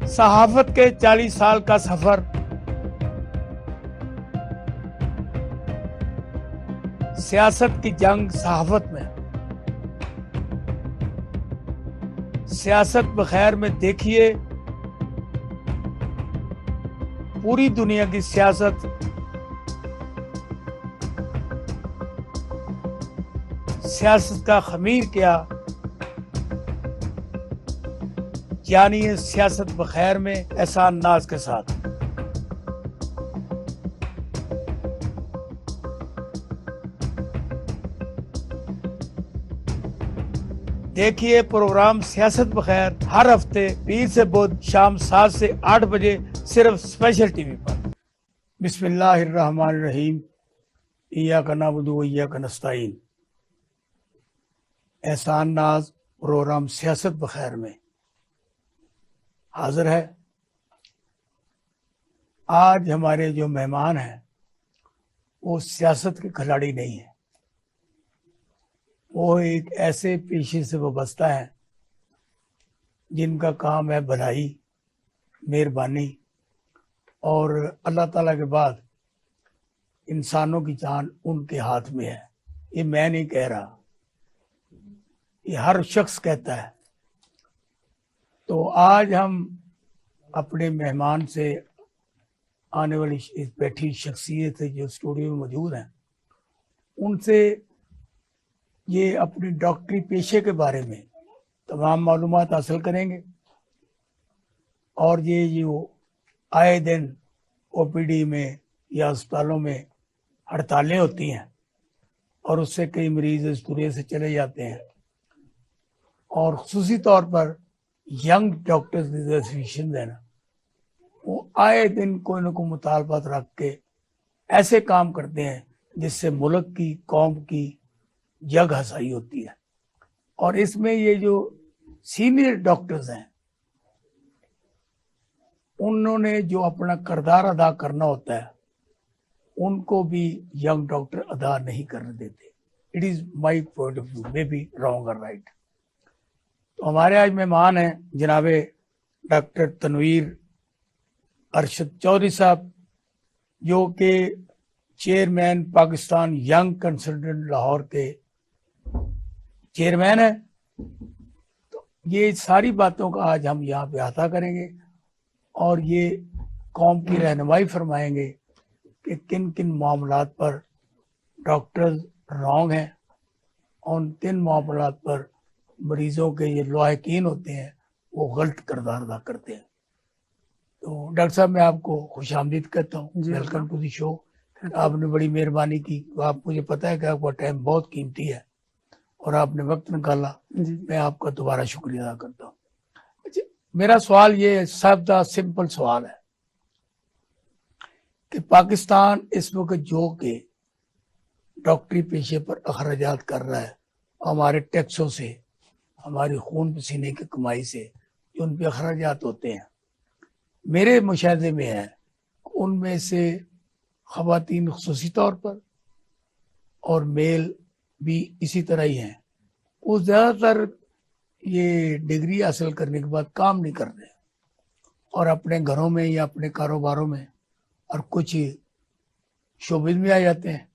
सहाफत के 40 साल का सफर, सियासत की जंग सहाफत में। सियासत बखैर में देखिए, पूरी दुनिया की सियासत सियासत का खमीर क्या, जानिए सियासत बखैर में एहसान नाज के साथ। देखिए प्रोग्राम सियासत बखैर हर हफ्ते पीर से बुध शाम 7 से 8 बजे सिर्फ स्पेशल टीवी पर। बिस्मिल्लाहिर्रहमानिर्रहीम। इय्याका नअबुदु व इय्याका नस्तईन। एहसान नाज प्रोग्राम सियासत बखैर में हाजिर है। आज हमारे जो मेहमान हैं वो सियासत के खिलाड़ी नहीं है, वो एक ऐसे पेशे से वाबस्ता है जिनका काम है भलाई, मेहरबानी और अल्लाह ताला के बाद इंसानों की जान उनके हाथ में है। ये मैं नहीं कह रहा, ये हर शख्स कहता है। तो आज हम अपने मेहमान से, आने वाली बैठी शख्सियत जो स्टूडियो में मौजूद हैं, उनसे ये अपनी डॉक्टरी पेशे के बारे में तमाम मालूमात हासिल करेंगे। और ये जो आए दिन ओपीडी में या अस्पतालों में हड़तालें होती हैं और उससे कई मरीज इस दुनिया से चले जाते हैं, और खुसूसी तौर पर यंग डॉक्टर्स की जो एसोसिएशन है ना, वो आए दिन कोई ना कोई मुतालबात रख के ऐसे काम करते हैं जिससे मुल्क की, कौम की जग हसाई होती है। और इसमें ये जो सीनियर डॉक्टर्स हैं, उन्होंने जो अपना किरदार अदा करना होता है, उनको भी यंग डॉक्टर अदा नहीं करने देते। It is my point of view, may be wrong और राइट। तो हमारे आज मेहमान हैं जनाबे डॉक्टर तनवीर अरशद चौधरी साहब, जो कि chairman Pakistan young consultant Lahore के चेयरमैन है। तो ये सारी बातों का आज हम यहाँ पे अहाता करेंगे और ये कौम की रहनुमाई फरमाएंगे कि किन किन मामलात पर डॉक्टर्स रॉन्ग हैं और किन मामलात पर मरीजों के ये लायकीन होते हैं वो गलत किरदार अदा करते हैं। तो डॉक्टर साहब, मैं आपको खुशामदीद कहता हूँ, वेलकम टू द शो। आपने बड़ी मेहरबानी की। आप, मुझे पता है कि आपका टाइम बहुत कीमती है और आपने वक्त निकाला, मैं आपका दोबारा शुक्रिया अदा करता हूँ। अच्छा, मेरा सवाल ये सादा सिंपल सवाल है कि पाकिस्तान इस वक्त जो के डॉक्टरी पेशे पर अखराजात कर रहा है, हमारे टैक्सों से, हमारी खून पसीने की कमाई से जो उन पर अखराजात होते हैं, मेरे मुशाहिदे में है उनमें से ख़वातीन ख़ुसूसी तौर पर और मेल भी इसी तरह ही हैं, वो ज़्यादातर ये डिग्री हासिल करने के बाद काम नहीं कर रहे और अपने घरों में या अपने कारोबारों में और कुछ शोबिज में आ जाते हैं।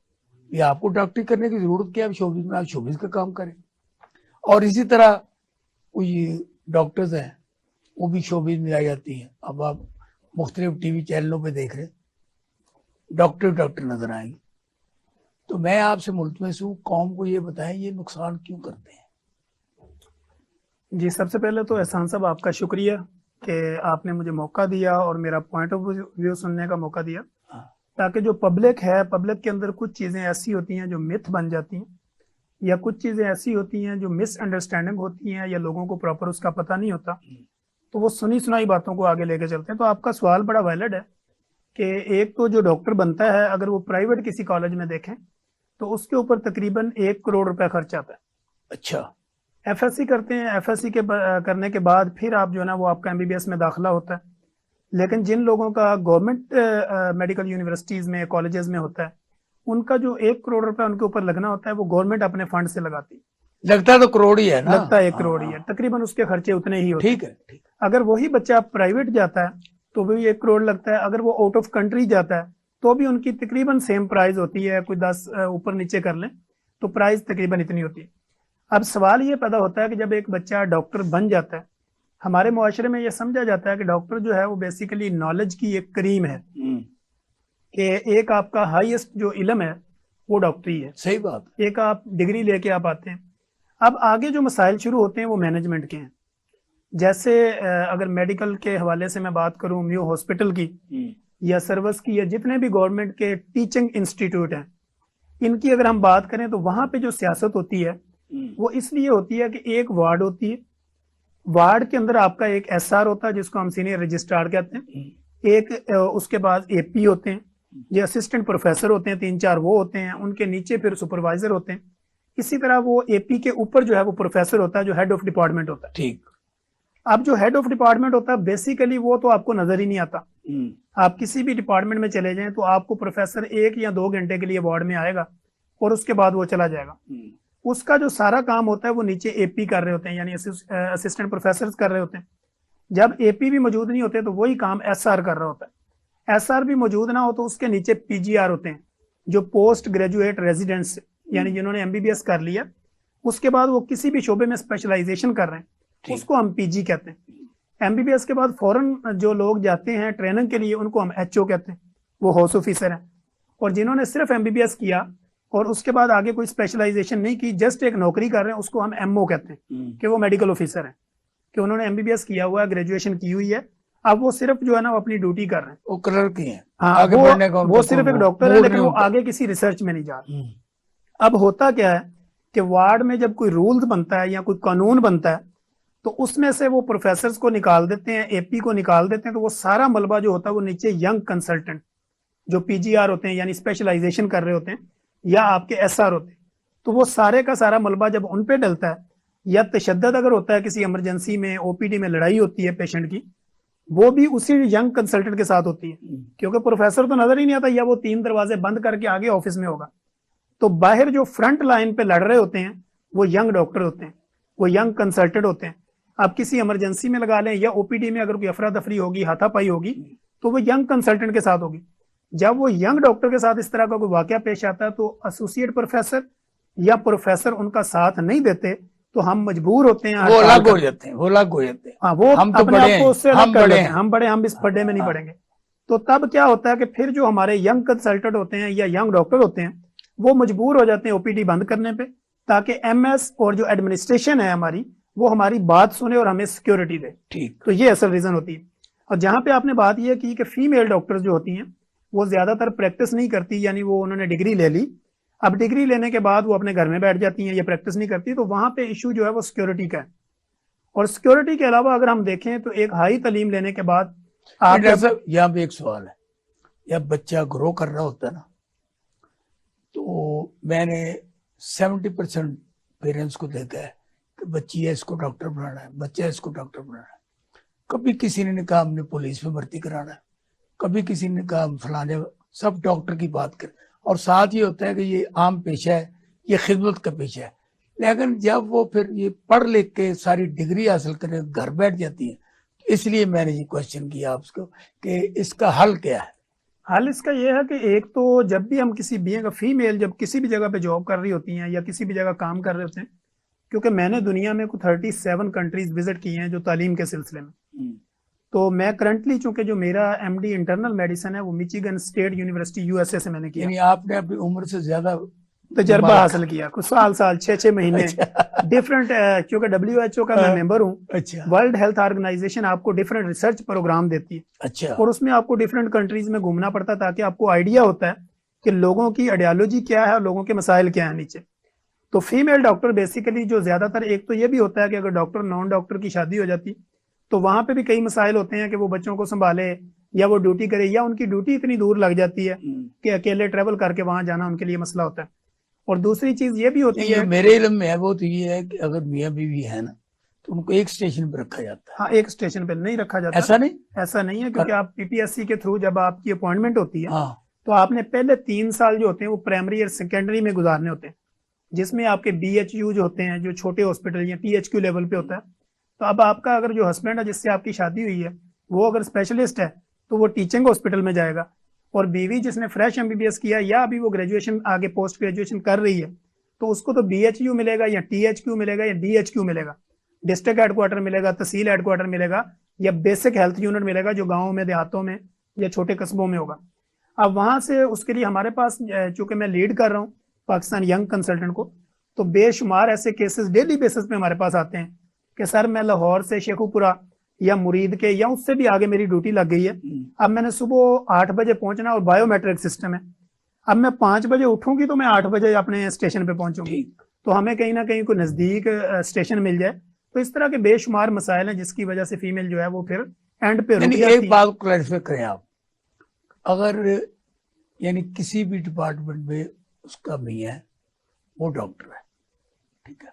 ये आपको डॉक्टरी करने की ज़रूरत क्या है, शोबिज में आप शोबिज का काम करें। और इसी तरह कोई डॉक्टर्स हैं वो भी शोबिज में आ जाती हैं। अब आप मुख्तलिफ टीवी चैनलों पे देख रहे, डॉक्टर नजर आएंगे। तो मैं आपसे मुल्तमस हूँ, कौम को ये बताएं ये नुकसान क्यों करते हैं। जी, सबसे पहले तो एहसान साहब आपका शुक्रिया कि आपने मुझे मौका दिया और मेरा पॉइंट ऑफ व्यू सुनने का मौका दिया, ताकि जो पब्लिक है, पब्लिक के अंदर कुछ चीज़ें ऐसी होती हैं जो मिथ बन जाती हैं, या कुछ चीज़ें ऐसी होती हैं जो मिसअंडरस्टैंडिंग होती हैं, या लोगों को प्रॉपर उसका पता नहीं होता, तो वो सुनी सुनाई बातों को आगे लेके चलते हैं। तो आपका सवाल बड़ा वैलिड है कि एक तो जो डॉक्टर बनता है, अगर वो प्राइवेट किसी कॉलेज में देखें तो उसके ऊपर तकरीबन 1 करोड़ रुपए खर्च आता है। अच्छा, एफएससी करते हैं, एफएससी के करने के बाद फिर आप जो है ना वो आपका एमबीबीएस में दाखिला होता है। लेकिन जिन लोगों का गवर्नमेंट मेडिकल यूनिवर्सिटीज में, कॉलेजेस में होता है, उनका जो 1 करोड़ रुपए उनके ऊपर लगना होता है वो गवर्नमेंट अपने फंड से लगाती है। लगता तो करोड़ ही है ना, लगता है 1 करोड़ ही है, तकरीबन उसके खर्चे उतने ही होते हैं। ठीक है, ठीक है। अगर वही बच्चा प्राइवेट जाता है तो भी 1 करोड़ लगता है, अगर वो आउट ऑफ कंट्री जाता है तो भी उनकी तकरीबन सेम प्राइस होती है, कोई 10 ऊपर नीचे कर लें तो प्राइस तकरीबन इतनी होती है। अब सवाल ये पैदा होता है कि जब एक बच्चा डॉक्टर बन जाता है, हमारे मुआशरे में ये समझा जाता है कि डॉक्टर जो है वो बेसिकली नॉलेज की एक क्रीम है, कि एक आपका हाईएस्ट जो इल्म है वो डॉक्टरी है। सही बात। एक आप डिग्री लेके आप आते हैं। अब आगे जो मसाइल शुरू होते हैं वो मैनेजमेंट के हैं। जैसे अगर मेडिकल के हवाले से मैं बात करूं, म्यू हॉस्पिटल की या सर्विस की या जितने भी गवर्नमेंट के टीचिंग इंस्टीट्यूट हैं, इनकी अगर हम बात करें तो वहां पे जो सियासत होती है वो इसलिए होती है कि एक वार्ड होती है, वार्ड के अंदर आपका एक एसआर होता है जिसको हम सीनियर रजिस्ट्रार कहते हैं, एक उसके बाद एपी होते हैं, जो असिस्टेंट प्रोफेसर होते हैं 3-4 वो होते हैं, उनके नीचे फिर सुपरवाइजर होते हैं। इसी तरह वो एपी के ऊपर जो है वो प्रोफेसर होता है जो हेड ऑफ डिपार्टमेंट होता है। ठीक। अब जो हेड ऑफ डिपार्टमेंट होता है बेसिकली वो तो आपको नजर ही नहीं आता। आप किसी भी डिपार्टमेंट में चले जाएं तो आपको प्रोफेसर 1 या 2 घंटे के लिए वार्ड में आएगा और उसके बाद वो चला जाएगा। उसका जो सारा काम होता है वो नीचे एपी कर रहे होते हैं, यानी असिस्टेंट प्रोफेसर कर रहे होते हैं। जब एपी भी मौजूद नहीं होते तो वही काम एसआर कर रहा होता है। एसआर भी मौजूद ना हो तो उसके नीचे पीजीआर होते हैं, जो पोस्ट ग्रेजुएट रेजिडेंट्स, यानी जिन्होंने एमबीबीएस कर लिया, उसके बाद वो किसी भी शोबे में स्पेशलाइजेशन कर रहे हैं, उसको हम पीजी कहते हैं। एमबीबीएस के बाद फौरन जो लोग जाते हैं ट्रेनिंग के लिए उनको हम एचओ कहते हैं, वो हाउस ऑफिसर हैं। और जिन्होंने सिर्फ एमबीबीएस किया और उसके बाद आगे कोई स्पेशलाइजेशन नहीं की, जस्ट एक नौकरी कर रहे हैं, उसको हम एमओ कहते हैं कि वो मेडिकल ऑफिसर हैं, कि उन्होंने एमबीबीएस किया हुआ है, ग्रेजुएशन की हुई है, अब वो सिर्फ जो है ना वो अपनी ड्यूटी कर रहे हैं, वो क्लर्क ही है। हाँ, आगे बढ़ने का वो सिर्फ एक डॉक्टर है, लेकिन वो आगे किसी रिसर्च में नहीं जा रहे। अब होता क्या है कि वार्ड में जब कोई रूल्स बनता है या कोई कानून बनता है तो उसमें से वो प्रोफेसर को निकाल देते हैं, एपी को निकाल देते हैं, तो वो सारा मलबा जो होता है वो नीचे यंग कंसल्टेंट जो पीजीआर होते हैं यानी स्पेशलाइजेशन कर रहे होते हैं, या आपके एसआर होते हैं, तो वो सारे का सारा मलबा जब उन पे डलता है, या तशद्दद अगर होता है किसी इमरजेंसी में, ओपीडी में लड़ाई होती है पेशेंट की, वो भी उसी यंग कंसल्टेंट के साथ होती है, क्योंकि प्रोफेसर तो नजर ही नहीं आता, या वो 3 दरवाजे बंद करके आगे ऑफिस में होगा। तो बाहर जो फ्रंट लाइन पे लड़ रहे होते हैं वो यंग डॉक्टर होते हैं, वो यंग कंसल्टेंट होते हैं। आप किसी इमरजेंसी में लगा लें या ओपीडी में अगर कोई अफरा तफरी होगी, हाथापाई होगी, तो वो यंग कंसल्टेंट के साथ होगी। जब वो यंग डॉक्टर के साथ इस तरह का कोई वाकया पेश आता है तो एसोसिएट प्रोफेसर या प्रोफेसर उनका साथ नहीं देते, तो हम मजबूर होते हैं, वो अलग हो जाते हैं, वो अलग हो जाते हैं। हाँ, वो हम तो अपने बड़े आप को उससे अलग कर लेते हैं, हम बड़े, हम इस हाँ, पड्डे में नहीं हाँ। पड़ेंगे। तो तब क्या होता है कि फिर जो हमारे यंग कंसल्टेंट होते हैं या यंग डॉक्टर होते हैं वो मजबूर हो जाते हैं ओपीडी बंद करने पे, ताकि एमएस और जो एडमिनिस्ट्रेशन है हमारी वो हमारी बात सुने और हमें सिक्योरिटी दे। ठीक। तो ये असल रीजन होती है। और जहां पे आपने बात यह की कि फीमेल डॉक्टर्स जो होती हैं वो ज्यादातर प्रैक्टिस नहीं करती, यानी वो उन्होंने डिग्री ले ली, अब डिग्री लेने के बाद वो अपने घर में बैठ जाती हैं या प्रैक्टिस नहीं करती, तो वहां पे इशू जो है वो सिक्योरिटी का है। और सिक्योरिटी के अलावा अगर हम देखें तो एक हाई तालीम लेने के बाद आप यहाँ पे एक सवाल है, जब बच्चा ग्रो कर रहा होता है ना, तो मैंने 70% पेरेंट्स को देखा है कि बच्ची है इसको डॉक्टर बनाना है, बच्चा है इसको डॉक्टर बनाना है। कभी किसी ने कहा हमने पुलिस में भर्ती कराना है, कभी किसी ने कहा हम फलाने, सब डॉक्टर की बात कर। और साथ ही होता है कि ये आम पेशा है, ये खिदमत का पेशा है। लेकिन जब वो फिर ये पढ़ लिख के सारी डिग्री हासिल करके घर बैठ जाती है, तो इसलिए मैंने ये क्वेश्चन किया आपको कि इसका हल क्या है। हल इसका यह है कि एक तो जब भी हम किसी बीइंग का फीमेल जब किसी भी जगह पे जॉब कर रही होती हैं या किसी भी जगह काम कर रहे होते हैं, क्योंकि मैंने दुनिया में कुछ 37 कंट्रीज विजिट की हैं जो तालीम के सिलसिले में, तो मैं करंटली चूंकि जो मेरा एमडी इंटरनल मेडिसिन है वो मिचिगन स्टेट यूनिवर्सिटी यूएसए से मैंने किया, यानी आपने अपनी उम्र से ज्यादा तजर्बा हासिल किया, कुछ साल 6-6 महीने डिफरेंट, क्योंकि WHO का मैं मेंबर हूँ। अच्छा। वर्ल्ड हेल्थ ऑर्गेनाइजेशन आपको डिफरेंट रिसर्च प्रोग्राम देती है। अच्छा। और उसमें आपको डिफरेंट कंट्रीज में घूमना पड़ता है ताकि आपको आइडिया होता है कि लोगों की आइडियोलॉजी क्या है और लोगों के मसाइल क्या है नीचे। तो फीमेल डॉक्टर बेसिकली जो ज्यादातर, एक तो ये भी होता है कि अगर डॉक्टर नॉन डॉक्टर की शादी हो जाती तो वहां पे भी कई मसाइल होते हैं कि वो बच्चों को संभाले या वो ड्यूटी करे, या उनकी ड्यूटी इतनी दूर लग जाती है कि अकेले ट्रेवल करके वहां जाना उनके लिए मसला होता है। और दूसरी चीज ये भी होती है, मेरे इल्म में है वो तो ये है कि अगर मियाँ बीवी है ना तो उनको एक स्टेशन पर रखा जाता है। हाँ, एक स्टेशन पे नहीं रखा जाता, ऐसा नहीं, ऐसा नहीं है, क्योंकि आप पीपीएससी के थ्रू जब आपकी अपॉइंटमेंट होती है हाँ, तो आपने पहले 3 साल जो होते हैं वो प्राइमरी और सेकेंडरी में गुजारने होते हैं, जिसमें आपके BHU जो होते हैं, जो छोटे हॉस्पिटल या THQ लेवल पे होता है, तो अब आपका अगर जो हस्बैंड है जिससे आपकी शादी हुई है वो अगर स्पेशलिस्ट है तो वो टीचिंग हॉस्पिटल में जाएगा, और बीवी जिसने फ्रेश एमबीबीएस किया या अभी वो ग्रेजुएशन आगे पोस्ट ग्रेजुएशन कर रही है तो उसको तो बीएचयू मिलेगा या टीएचक्यू मिलेगा या डीएचक्यू मिलेगा, डिस्ट्रिक्ट हेडक्वार्टर मिलेगा, तहसील हेडक्वार्टर मिलेगा, या बेसिक हेल्थ यूनिट मिलेगा जो गाँवों में, देहातों में या छोटे कस्बों में होगा। अब वहां से उसके लिए हमारे पास, चूंकि मैं लीड कर रहा हूँ पाकिस्तान यंग कंसल्टेंट को, तो बेशुमार ऐसे केसेस डेली बेसिस पे हमारे पास आते हैं कि सर मैं लाहौर से शेखुपुरा या मुरीद के या उससे भी आगे मेरी ड्यूटी लग गई है, अब मैंने सुबह 8 बजे पहुंचना और बायोमेट्रिक सिस्टम है, अब मैं 5 बजे उठूंगी तो मैं 8 बजे अपने स्टेशन पे पहुंचूंगी, तो हमें कहीं ना कहीं कोई नजदीक स्टेशन मिल जाए। तो इस तरह के बेशुमार मसाइल हैं जिसकी वजह से फीमेल जो है वो फिर एंड पे रुक जाती है। एक बात क्लैरिफाई करें आप, अगर यानी किसी भी डिपार्टमेंट में उसका मियां है वो डॉक्टर है, ठीक है,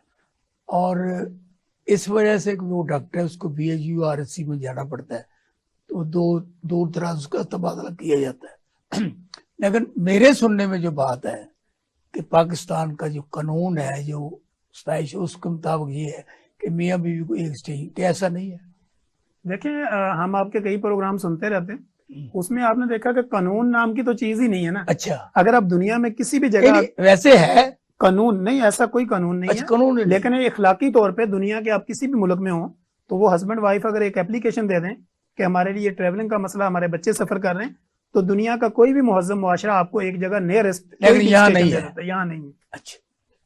और इस वजह से वो डॉक्टर है उसको बीएचयू आरएससी में जाना पड़ता है, तो दूर दराज उसका तबादला किया जाता है। लेकिन मेरे सुनने में जो बात है कि पाकिस्तान का जो कानून है, जो स्टाइश, उसके मुताबिक ये है कि मियाँ बीवी को एक स्टेज, क्या ऐसा नहीं है? देखिए हम आपके कई प्रोग्राम सुनते रहते हैं, उसमें आपने देखा कि कानून नाम की तो चीज ही नहीं है ना। अच्छा, अगर आप दुनिया में किसी भी जगह, वैसे है कानून नहीं, ऐसा कोई कानून नहीं है, कानून नहीं, लेकिन इखलाकी तौर पे दुनिया के आप किसी भी मुल्क में हो तो वो हस्बैंड वाइफ अगर एक एप्लीकेशन दे दें कि हमारे लिए ट्रेवलिंग का मसला, हमारे बच्चे सफर कर रहे हैं, तो दुनिया का कोई भी मुहज्जम मुआशरा आपको एक जगह नियरेस्ट, यहाँ नहीं है। यहाँ नहीं है। अच्छा,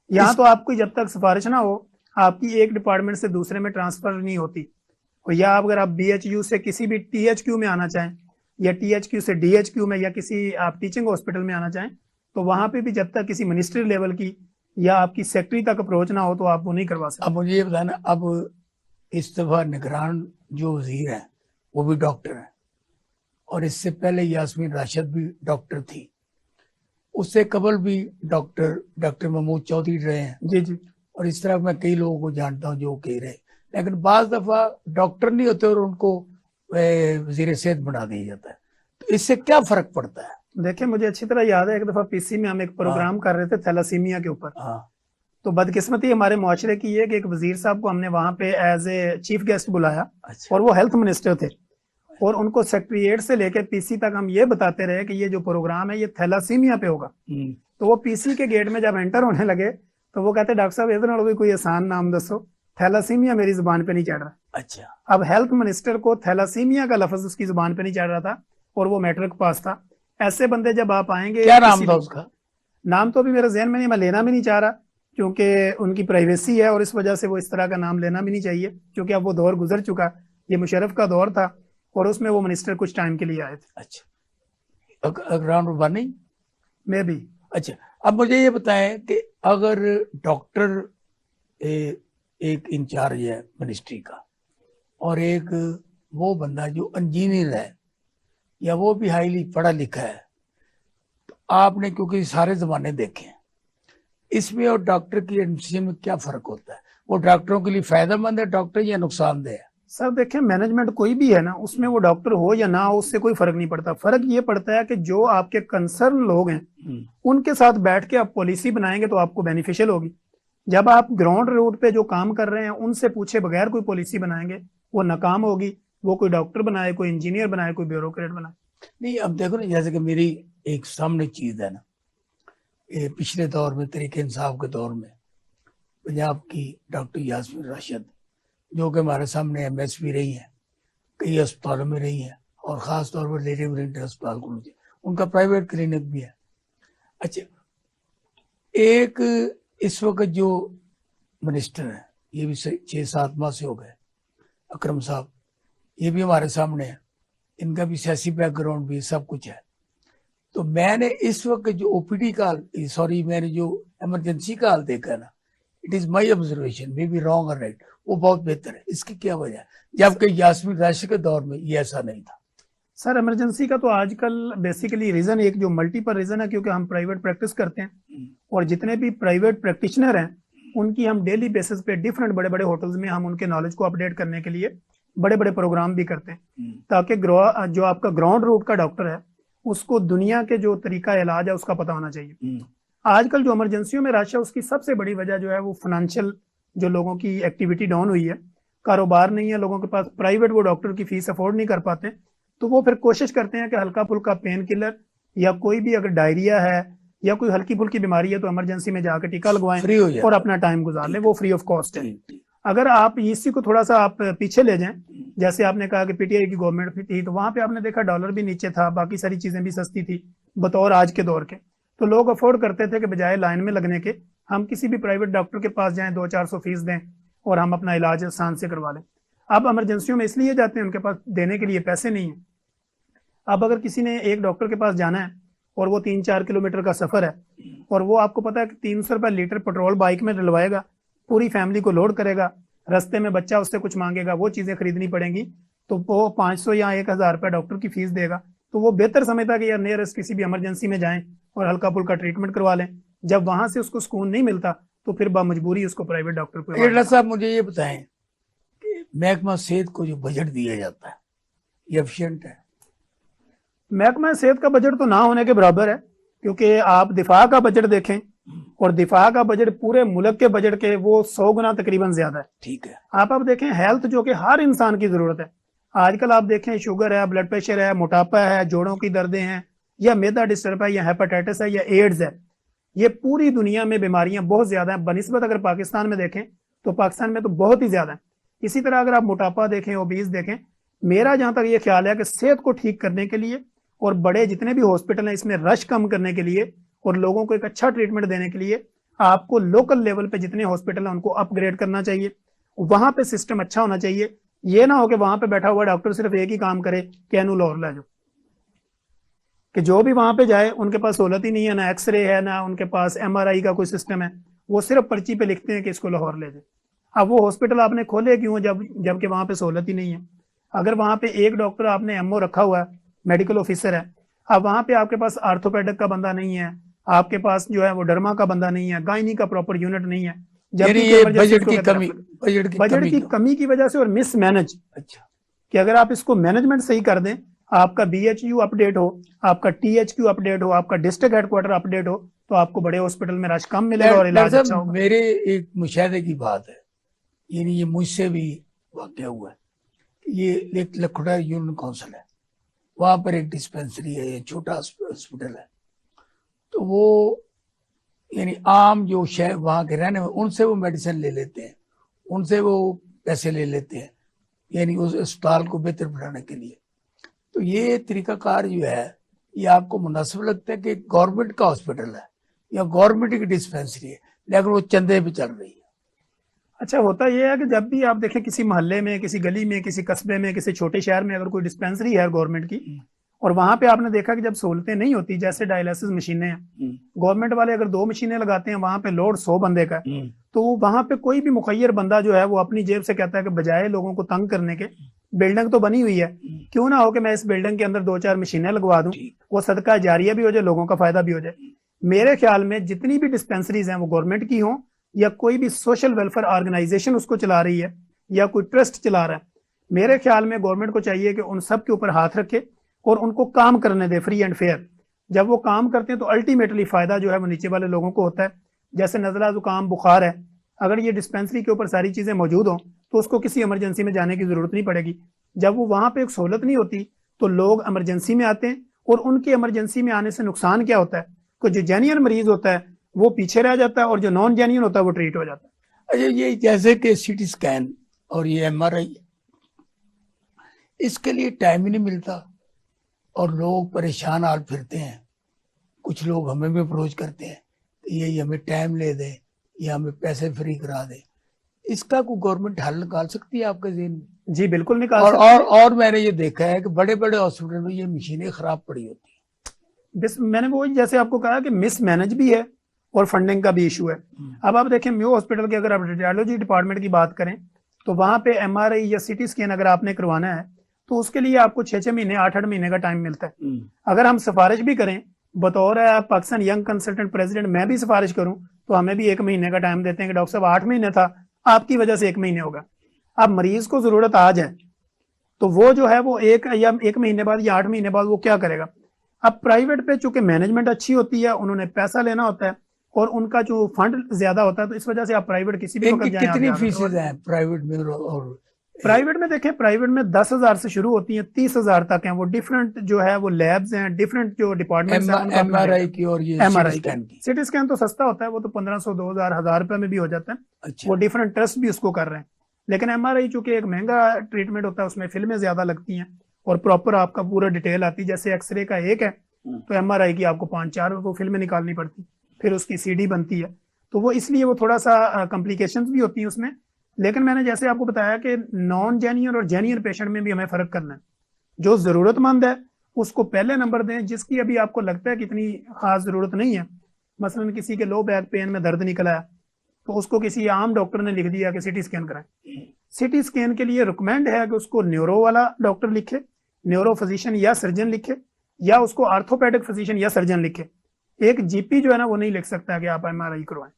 यहाँ तो आपको जब तक सिफारिश ना हो आपकी एक डिपार्टमेंट से दूसरे में ट्रांसफर नहीं होती, या अगर आप बीएचयू से किसी भी टीएचक्यू में आना चाहें या टीएचक्यू से डीएचक्यू में या किसी आप टीचिंग हॉस्पिटल में आना चाहें, तो वहां पे भी जब तक किसी मिनिस्ट्री लेवल की या आपकी सेक्रेटरी तक अप्रोच ना हो तो आप वो नहीं करवा सकते। अब मुझे ये बताना, अब इस दफा निगरान जो वजीर है वो भी डॉक्टर है, और इससे पहले यास्मीन राशिद भी डॉक्टर थी, उससे कबल भी डॉक्टर महमूद चौधरी रहे हैं। जी जी। और इस तरह मैं कई लोगों को जानता हूँ जो कह रहे, लेकिन बाज दफा डॉक्टर नहीं होते और उनको वजीर सेहत बना दिया जाता है, तो इससे क्या फर्क पड़ता है? देखिए मुझे अच्छी तरह याद है, एक दफा पीसी में हम एक प्रोग्राम कर रहे थे थैलासीमिया के ऊपर। तो बदकिस्मती हमारे मुआशरे की है कि एक वजीर साहब को हमने वहां पे एज ए चीफ गेस्ट बुलाया। अच्छा। और वो हेल्थ मिनिस्टर थे, और उनको सेक्रेटरीट से लेकर पीसी तक हम ये बताते रहे कि ये जो प्रोग्राम है ये थैलासीमिया पे होगा। तो वो पीसी के गेट में जब एंटर होने लगे तो वो कहते डॉक्टर साहब इधर भी कोई आसान नाम दसो, थैलासीमिया मेरी जुबान पे नहीं चढ़ रहा। अच्छा। अब हेल्थ मिनिस्टर को थैलासीमिया का लफ्ज उसकी जुबान पे नहीं चढ़ रहा था, और वो मैट्रिक पास था। ऐसे बंदे जब आप आएंगे, क्या नाम था उसका? नाम तो अभी मेरे जहन में नहीं, मैं लेना भी नहीं चाह रहा क्योंकि उनकी प्राइवेसी है, और इस वजह से वो इस तरह का नाम लेना भी नहीं चाहिए, क्योंकि अब वो दौर गुजर चुका। ये मुशर्रफ का दौर था और उसमें वो मिनिस्टर कुछ टाइम के लिए आए थे। अच्छा, ग्राउंड रुबानी में भी। अच्छा, अब मुझे ये बताएं कि अगर डॉक्टर एक इंचार्ज है मिनिस्ट्री का, और एक वो बंदा जो इंजीनियर है या वो भी हाईली पढ़ा लिखा है, तो आपने क्योंकि सारे जमाने देखे हैं, इसमें और डॉक्टर की एडमिनिस्ट्रेशन में क्या फर्क होता है? वो डॉक्टरों के लिए फायदेमंद है डॉक्टर या नुकसानदेह है? सर देखिए, मैनेजमेंट कोई भी है ना, उसमें वो डॉक्टर हो या ना हो उससे कोई फर्क नहीं पड़ता। फर्क ये पड़ता है कि जो आपके कंसर्न लोग हैं उनके साथ बैठ के आप पॉलिसी बनाएंगे तो आपको बेनिफिशियल होगी। जब आप ग्राउंड रूट पे जो काम कर रहे हैं उनसे पूछे बगैर कोई पॉलिसी बनाएंगे वो नाकाम होगी। वो कोई डॉक्टर बनाए, कोई इंजीनियर बनाए, कोई ब्यूरोक्रेट बनाए। नहीं, अब देखो ना, जैसे कि मेरी एक सामने चीज है ना, पिछले दौर में तरीके इंसाफ के दौर में पंजाब की डॉक्टर यास्मीन राशिद, जो कि हमारे सामने एमएस भी रही है, कई अस्पतालों में रही है, और ख़ास तौर पर लेडी ब्रिंटर अस्पताल को, उनका प्राइवेट क्लिनिक भी है। अच्छा, एक इस वक्त जो मिनिस्टर है, ये भी 6-7 माह से हो गए, अकरम साहब, ये भी हमारे सामने है, इनका भी सियासी बैकग्राउंड भी सब कुछ है। तो मैंने इस वक्त जो ओपीडी का, सॉरी, मैंने जो इमरजेंसी का हाल देखा है ना, it is my observation, may be wrong और राइट, वो बहुत बेहतर है। इसकी क्या वजह है, जबकि यास्मीन राशिद के दौर में ये ऐसा नहीं था? सर इमरजेंसी का तो आजकल बेसिकली रीजन एक जो मल्टीपल रीजन है, क्योंकि हम प्राइवेट प्रैक्टिस करते हैं और जितने भी प्राइवेट प्रैक्टिशनर हैं उनकी हम डेली बेसिस पे डिफरेंट बड़े बड़े होटल्स में हम उनके नॉलेज को अपडेट करने के लिए बड़े बड़े प्रोग्राम भी करते हैं, ताकि जो आपका ग्राउंड रूट का डॉक्टर है उसको दुनिया के जो तरीका इलाज है उसका पता होना चाहिए। आजकल जो इमरजेंसियों में रश है उसकी सबसे बड़ी वजह जो है वो फाइनेंशियल, जो लोगों की एक्टिविटी डाउन हुई है, कारोबार नहीं है लोगों के पास, प्राइवेट वो डॉक्टर की फीस अफोर्ड नहीं कर पाते, तो वो फिर कोशिश करते हैं कि हल्का फुल्का पेन किलर या कोई भी अगर डायरिया है या कोई हल्की फुल्की बीमारी है तो इमरजेंसी में जाकर टीका लगवाएं और अपना टाइम गुजार लें, वो फ्री ऑफ कॉस्ट है। अगर आप इसी को थोड़ा सा आप पीछे ले जाएं, जैसे आपने कहा कि पीटीआई की गवर्नमेंट थी तो वहां पे आपने देखा डॉलर भी नीचे था, बाकी सारी चीजें भी सस्ती थी बतौर आज के दौर के, तो लोग अफोर्ड करते थे कि बजाय लाइन में लगने के हम किसी भी प्राइवेट डॉक्टर के पास जाएं, 200-400 फीस दें और हम अपना इलाज आसान से करवा लें। अब इमरजेंसियों में इसलिए जाते हैं उनके पास देने के लिए पैसे नहीं है। अब अगर किसी ने एक डॉक्टर के पास जाना है और वो 3-4 किलोमीटर का सफर है और वो आपको पता है कि 300 रुपये लीटर पेट्रोल बाइक में डलवाएगा, पूरी फैमिली को लोड करेगा, रास्ते में बच्चा उससे कुछ मांगेगा, वो चीजें खरीदनी पड़ेंगी, तो वो 500 या 1000 रुपये डॉक्टर की फीस देगा, तो वो बेहतर समझता कि यार नियरेस्ट किसी भी इमरजेंसी में जाएं और हल्का फुल्का ट्रीटमेंट करवा लें। जब वहां से उसको सुकून नहीं मिलता तो फिर मजबूरी उसको प्राइवेट डॉक्टर को। साहब मुझे ये बताएं कि महकमा सेहत को जो बजट दिया जाता है ये एफिशिएंट है? महकमा सेहत का बजट तो ना होने के बराबर है, क्योंकि आप दिफा का बजट देखें और दिफा का बजट पूरे मुल्क के बजट के वो 100 गुना तकरीबन ज्यादा है। ठीक है। आप देखें हेल्थ जो कि हर इंसान की जरूरत है, आजकल आप देखें शुगर है, ब्लड प्रेशर है, मोटापा है, जोड़ों की दर्दें हैं, या मैदा डिस्टर्ब है, या हेपेटाइटिस है, या एड्स है, ये पूरी दुनिया में बीमारियां बहुत ज्यादा हैं। बनिस्बत अगर पाकिस्तान में देखें तो पाकिस्तान में तो बहुत ही ज्यादा है। इसी तरह अगर आप मोटापा देखें, ओबीस देखें, मेरा जहां तक ये ख्याल है कि सेहत को ठीक करने के लिए और बड़े जितने भी हॉस्पिटल हैं इसमें रश कम करने के लिए और लोगों को एक अच्छा ट्रीटमेंट देने के लिए आपको लोकल लेवल पे जितने हॉस्पिटल हैं उनको अपग्रेड करना चाहिए, वहां पे सिस्टम अच्छा होना चाहिए। ये ना हो कि वहां पे बैठा हुआ डॉक्टर सिर्फ एक ही काम करे, कैनूल और ला जाओ, कि जो भी वहां पे जाए उनके पास सहूलत ही नहीं है, ना एक्सरे है, ना उनके पास एमआरआई का कोई सिस्टम है, वो सिर्फ पर्ची पे लिखते हैं कि इसको लाहौर ले जाए। अब वो हॉस्पिटल आपने खोले क्यों जबकि वहां पे सहूलत ही नहीं है। अगर वहां पे एक डॉक्टर आपने एमओ रखा हुआ है, मेडिकल ऑफिसर है, अब वहां पे आपके पास आर्थोपेडिक का बंदा नहीं है, आपके पास जो है वो डर्मा का बंदा नहीं है, गायनी का प्रॉपर यूनिट नहीं है, बजट की कमी की वजह से और मिसमैनेज। अच्छा, कि अगर आप इसको मैनेजमेंट सही कर दें, आपका बीएचयू अपडेट हो, आपका टीएचक्यू अपडेट हो, आपका डिस्ट्रिक्ट हेडक्वार्टर अपडेट हो, तो आपको बड़े हॉस्पिटल में रश कम मिलेगा और इलाज अच्छा होगा। मेरे एक मुशाहिदे की बात है, यानी ये मुझसे भी वाकया हुआ है, ये एक लखोटा यूनियन काउंसिल है, वहां पर एक डिस्पेंसरी है, ये छोटा हॉस्पिटल है, तो वो यानी आम जो शहर वहां के रहने में उनसे वो मेडिसिन ले लेते हैं, उनसे वो पैसे ले लेते हैं, यानी उस अस्पताल को बेहतर बनाने के लिए। तो ये तरीकाकार जो है ये आपको मुनासिब लगता है कि गवर्नमेंट का हॉस्पिटल है या गवर्नमेंट की डिस्पेंसरी है लेकिन वो चंदे पे चल रही है? अच्छा, होता यह है कि जब भी आप देखें किसी मोहल्ले में, किसी गली में, किसी कस्बे में, किसी छोटे शहर में अगर कोई डिस्पेंसरी है गवर्नमेंट की और वहां पे आपने देखा कि जब सहूलतें नहीं होती, जैसे डायलिसिस मशीनें हैं, गवर्नमेंट वाले अगर 2 मशीनें लगाते हैं, वहां पे लोड 100 बंदे का है, तो वहां पे कोई भी मुखैर बंदा जो है वो अपनी जेब से कहता है कि बजाय लोगों को तंग करने के, बिल्डिंग तो बनी हुई है, क्यों ना हो कि मैं इस बिल्डिंग के अंदर 2-4 मशीनें लगवा दूं, वो सदका जारिया भी हो जाए, लोगों का फायदा भी हो जाए। मेरे ख्याल में जितनी भी डिस्पेंसरीज हैं वो गवर्नमेंट की हों या कोई भी सोशल वेलफेयर ऑर्गेनाइजेशन उसको चला रही है या कोई ट्रस्ट चला रहा है, मेरे ख्याल में गवर्नमेंट को चाहिए कि उन सब के ऊपर हाथ रखे और उनको काम करने दे फ्री एंड फेयर। जब वो काम करते हैं तो अल्टीमेटली फायदा जो है वो नीचे वाले लोगों को होता है। जैसे नजला, जुकाम, बुखार है, अगर ये डिस्पेंसरी के ऊपर सारी चीजें मौजूद हों तो उसको किसी इमरजेंसी में जाने की जरूरत नहीं पड़ेगी। जब वो वहां पे एक सहूलत नहीं होती तो लोग इमरजेंसी में आते हैं और उनके इमरजेंसी में आने से नुकसान क्या होता है कि जो जेन्युइन मरीज होता है वो पीछे रह जाता है और जो नॉन जेन्युइन होता है वो ट्रीट हो जाता है। अच्छा, ये जैसे कि सीटी स्कैन और ये एमआरआई, इसके लिए टाइम ही नहीं मिलता और लोग परेशान हाल फिरते हैं। कुछ लोग हमें भी अप्रोच करते हैं कि ये हमें टाइम ले दे या हमें पैसे फ्री करा दे। इसका कोई गवर्नमेंट हल निकाल सकती है आपके ज़हन में? जी बिल्कुल निकाल सकती है। और मैंने ये देखा है कि बड़े बड़े हॉस्पिटल में ये मशीनें खराब पड़ी होती हैं। मैंने वो जैसे आपको कहा कि मिसमैनेज भी है और फंडिंग का भी इशू है। अब आप देखें म्यू हॉस्पिटल के अगर आप रेडियोलॉजी डिपार्टमेंट की बात करें तो वहां पे एमआरआई या सीटी स्कैन अगर आपने करवाना है तो उसके लिए आपको 6-6 महीने 8-8 महीने का टाइम मिलता है। अगर हम सिफारिश भी करें, बतौर पाकिस्तान यंग कंसल्टेंट प्रेसिडेंट मैं भी सिफारिश करूं तो हमें भी 1 महीने का टाइम देते हैं कि डॉक्टर साहब 8 महीने था, आपकी वजह से 1 महीने होगा। अब मरीज को जरूरत आ जाए तो वो जो है वो 1 महीने बाद या 8 महीने बाद वो क्या करेगा। अब प्राइवेट पे चूंकि मैनेजमेंट अच्छी होती है, उन्होंने पैसा लेना होता है और उनका जो फंड ज्यादा होता है, तो इस वजह से आप प्राइवेट किसी भी वक्त जाएं। कितनी फीसेज हैं प्राइवेट में और प्राइवेट में देखें, प्राइवेट में 10,000 से शुरू होती हैं, 30,000 तक हैं। वो डिफरेंट जो है वो लैब्स हैं, डिफरेंट जो डिपार्टमेंट्स हैं, MRI की और ये MRI स्कैन की। सिटी स्कैन तो सस्ता होता है, वो तो 1500, 2000, 1000 रुपए में भी हो जाता है। अच्छा। वो डिफरेंट ट्रस्ट भी उसको कर रहे हैं। लेकिन MRI चूंकि एक महंगा ट्रीटमेंट होता है, उसमें फिल्में ज्यादा लगती हैं और प्रॉपर आपका पूरा डिटेल आती है। जैसे एक्सरे का एक है तो MRI की आपको 5-4 वो फिल्में निकालनी पड़ती, फिर उसकी CD बनती है। तो वो इसलिए वो थोड़ा सा कॉम्प्लिकेशंस भी होती हैं उसमें। लेकिन मैंने जैसे आपको बताया कि नॉन जेन्युइन और जेन्युइन पेशेंट में भी हमें फर्क करना है। जो जरूरतमंद है उसको पहले नंबर दें, जिसकी अभी आपको लगता है कि इतनी खास जरूरत नहीं है। मसलन किसी के लो बैक पेन में दर्द निकला है तो उसको किसी आम डॉक्टर ने लिख दिया कि सिटी स्कैन कराएं। सिटी स्कैन के लिए रिकमेंड है कि उसको न्यूरो वाला डॉक्टर लिखे, न्यूरो फिजिशियन या सर्जन लिखे, या उसको आर्थोपेडिक फिजिशियन या सर्जन लिखे। एक GP जो है ना वो नहीं लिख सकता कि आप MRI करवाएं।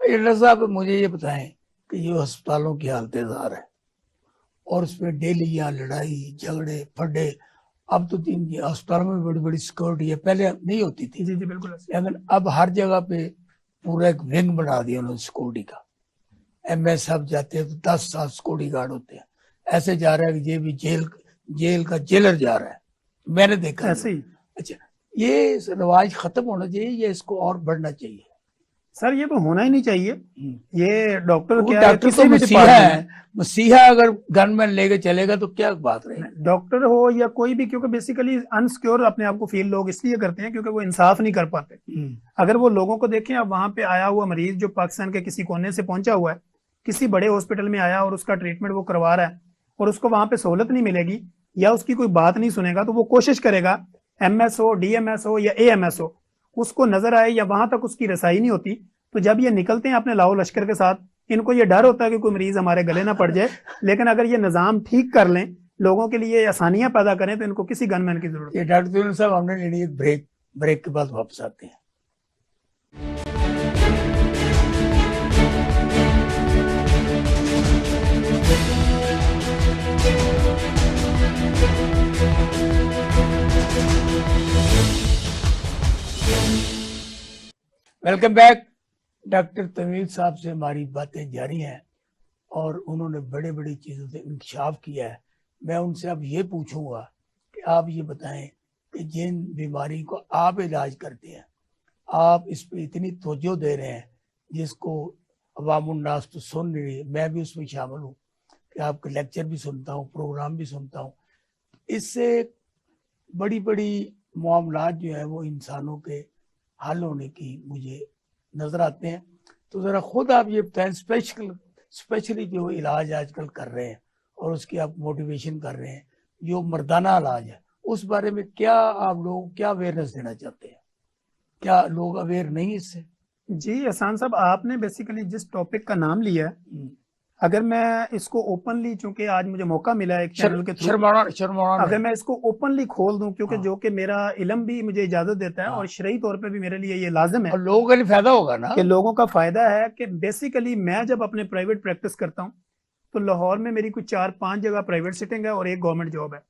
डॉक्टर साहब मुझे ये बताएं कि ये अस्पतालों की हालतेदार है और उसमें डेली यहाँ लड़ाई झगड़े फड्डे, अब तो अस्पतालों में बड़ी बड़ी सिक्योरिटी है, पहले नहीं होती थी। जी जी बिल्कुल। लेकिन अब हर जगह पे पूरा एक विंग बना दिया उन्होंने सिक्योरिटी का। MS साहब जाते हैं तो 10 सिक्योरिटी गार्ड होते हैं। ऐसे जा रहा है कि ये भी जेल का जेलर जा रहा है, मैंने देखा ऐसे ही। अच्छा, ये रिवाज खत्म होना चाहिए या इसको और बढ़ना चाहिए? सर ये तो होना ही नहीं चाहिए। ये डॉक्टर क्या है, डॉक्टर किसी तो भी मसीहा है, मसीहा अगर गनमैन लेके चलेगा तो क्या बात रहे। डॉक्टर हो या कोई भी, क्योंकि बेसिकली अनसिक्योर अपने आप को फील लोग इसलिए करते हैं क्योंकि वो इंसाफ नहीं कर पाते। अगर वो लोगों को देखें, अब वहां पे आया हुआ मरीज जो पाकिस्तान के किसी कोने से पहुंचा हुआ है, किसी बड़े हॉस्पिटल में आया और उसका ट्रीटमेंट वो करवा रहा है और उसको वहां पे सहूलत नहीं मिलेगी या उसकी कोई बात नहीं सुनेगा, तो वो कोशिश करेगा MS हो, DMS हो या AMS हो, उसको नजर आए या वहां तक उसकी रसाई नहीं होती। तो जब ये निकलते हैं अपने लाओ लश्कर के साथ, इनको ये डर होता है कि कोई मरीज हमारे गले ना पड़ जाए। लेकिन अगर ये निजाम ठीक कर लें, लोगों के लिए आसानियां पैदा करें, तो इनको किसी गनमैन की जरूरत है। डॉक्टर साहब हमने लेनी एक ब्रेक के बाद वापस आते हैं। Welcome back. डॉक्टर तमीम साहब से हमारी बातें जारी हैं और उन्होंने बड़े बड़ी चीज़ों से इंकशाफ किया है। मैं उनसे अब ये पूछूंगा कि आप ये बताएं कि जिन बीमारी को आप इलाज करते हैं, आप इस पर इतनी तवज्जो दे रहे हैं जिसको अवामुन्नास तो सुन नहीं रही, मैं भी उसमें शामिल हूँ कि आपके लेक्चर भी सुनता हूँ, प्रोग्राम भी सुनता हूँ। इससे बड़ी बड़ी मामलात जो है वो इंसानों के हल होने की मुझे नजर आते हैं। तो जरा खुद आप ये बताएं, स्पेशली जो इलाज आजकल कर रहे हैं और उसकी आप मोटिवेशन कर रहे हैं, जो मर्दाना इलाज है, उस बारे में क्या आप लोग क्या अवेयरनेस देना चाहते हैं? क्या लोग अवेयर नहीं इससे? जी एहसान साहब, आपने बेसिकली जिस टॉपिक का नाम लिया है, अगर मैं इसको ओपनली, चूंकि आज मुझे मौका मिला है एक चैनल के थ्रू, शर्माना अगर मैं इसको ओपनली खोल दूं, क्योंकि जो कि मेरा इल्म भी मुझे इजाजत देता है और शरई तौर पे भी मेरे लिए ये लाजिम है और लोगों का फायदा होगा ना, कि लोगों का फायदा है कि बेसिकली मैं जब अपने प्राइवेट प्रैक्टिस करता हूँ तो लाहौर में मेरी कुछ 4-5 जगह प्राइवेट सिटिंग है और एक गवर्नमेंट जॉब है।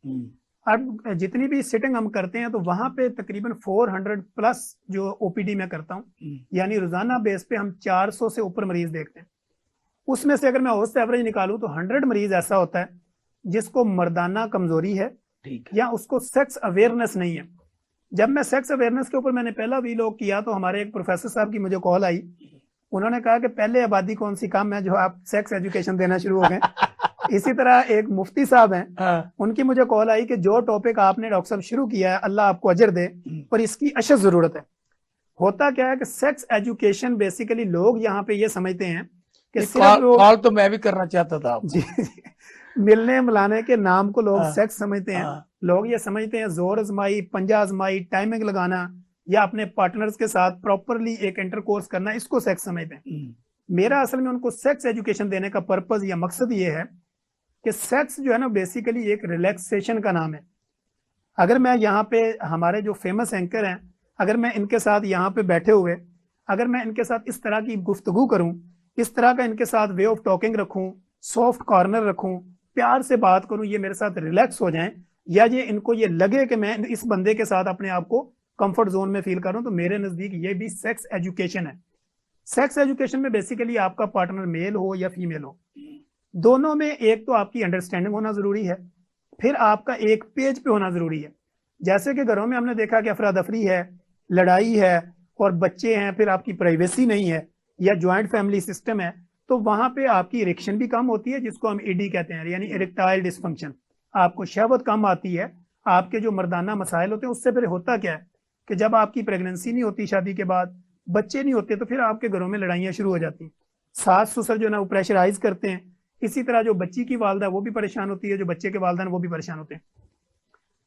अब जितनी भी सिटिंग हम करते हैं तो वहां पे तकरीबन 400 प्लस जो OPD में करता हूँ, यानी रोजाना बेस पे हम 400 से ऊपर मरीज देखते हैं। उसमें से अगर मैं औसत एवरेज निकालूं तो 100 मरीज ऐसा होता है जिसको मर्दाना कमजोरी है या उसको सेक्स अवेयरनेस नहीं है। जब मैं सेक्स अवेयरनेस के ऊपर मैंने पहला वीलॉग किया तो हमारे एक प्रोफेसर साहब की मुझे कॉल आई। उन्होंने कहा कि पहले आबादी कौन सी कम है जो आप सेक्स एजुकेशन देना शुरू हो गए। इसी तरह एक मुफ्ती साहब हैं, उनकी मुझे कॉल आई कि जो टॉपिक आपने डॉक्टर साहब शुरू किया है, अल्लाह आपको अजर दे, पर इसकी अशद जरूरत है। होता क्या है कि सेक्स एजुकेशन बेसिकली लोग यहाँ पे ये समझते हैं कि कॉल तो मैं भी करना चाहता था जी मिलने मिलाने के नाम को लोग सेक्स समझते हैं। लोग ये समझते हैं जोर आजमाई, पंजा आजमाई, टाइमिंग लगाना या अपने पार्टनर्स के साथ प्रॉपरली एक इंटरकोर्स करना, इसको सेक्स समझते हैं। मेरा असल में उनको सेक्स एजुकेशन देने का पर्पज या मकसद ये है कि सेक्स जो है ना बेसिकली एक रिलैक्सेशन का नाम है। अगर मैं यहाँ पे हमारे जो फेमस एंकर हैं, अगर मैं इनके साथ यहाँ पे बैठे हुए, अगर मैं इनके साथ इस तरह की गुफ्तगू करूं, इस तरह का इनके साथ वे ऑफ टॉकिंग रखूं, सॉफ्ट कॉर्नर रखूं, प्यार से बात करूं, ये मेरे साथ रिलैक्स हो जाएं, या ये इनको ये लगे कि मैं इस बंदे के साथ अपने आप को कंफर्ट जोन में फील करूं, तो मेरे नजदीक ये भी सेक्स एजुकेशन है। सेक्स एजुकेशन में बेसिकली आपका पार्टनर मेल हो या फीमेल हो, दोनों में एक तो आपकी अंडरस्टैंडिंग होना जरूरी है, फिर आपका एक पेज पे होना जरूरी है। जैसे कि घरों में हमने देखा कि अफरा तफरी है, लड़ाई है और बच्चे हैं, फिर आपकी प्राइवेसी नहीं है, या ज्वाइंट फैमिली सिस्टम है, तो वहां पे आपकी इरेक्शन भी कम होती है, जिसको हम ईडी कहते हैं, यानी इरेक्टाइल डिस्फंक्शन। आपको शहवत कम आती है, आपके जो मर्दाना मसाइल होते हैं। उससे फिर होता क्या है कि जब आपकी प्रेगनेंसी नहीं होती, शादी के बाद बच्चे नहीं होते, तो फिर आपके घरों में लड़ाइयाँ शुरू हो जाती हैं। सास ससुर जो है ना वो प्रेशराइज करते हैं, इसी तरह जो बच्ची की वालदा वो भी परेशान होती है, जो बच्चे के वालदान वो भी परेशान होते हैं।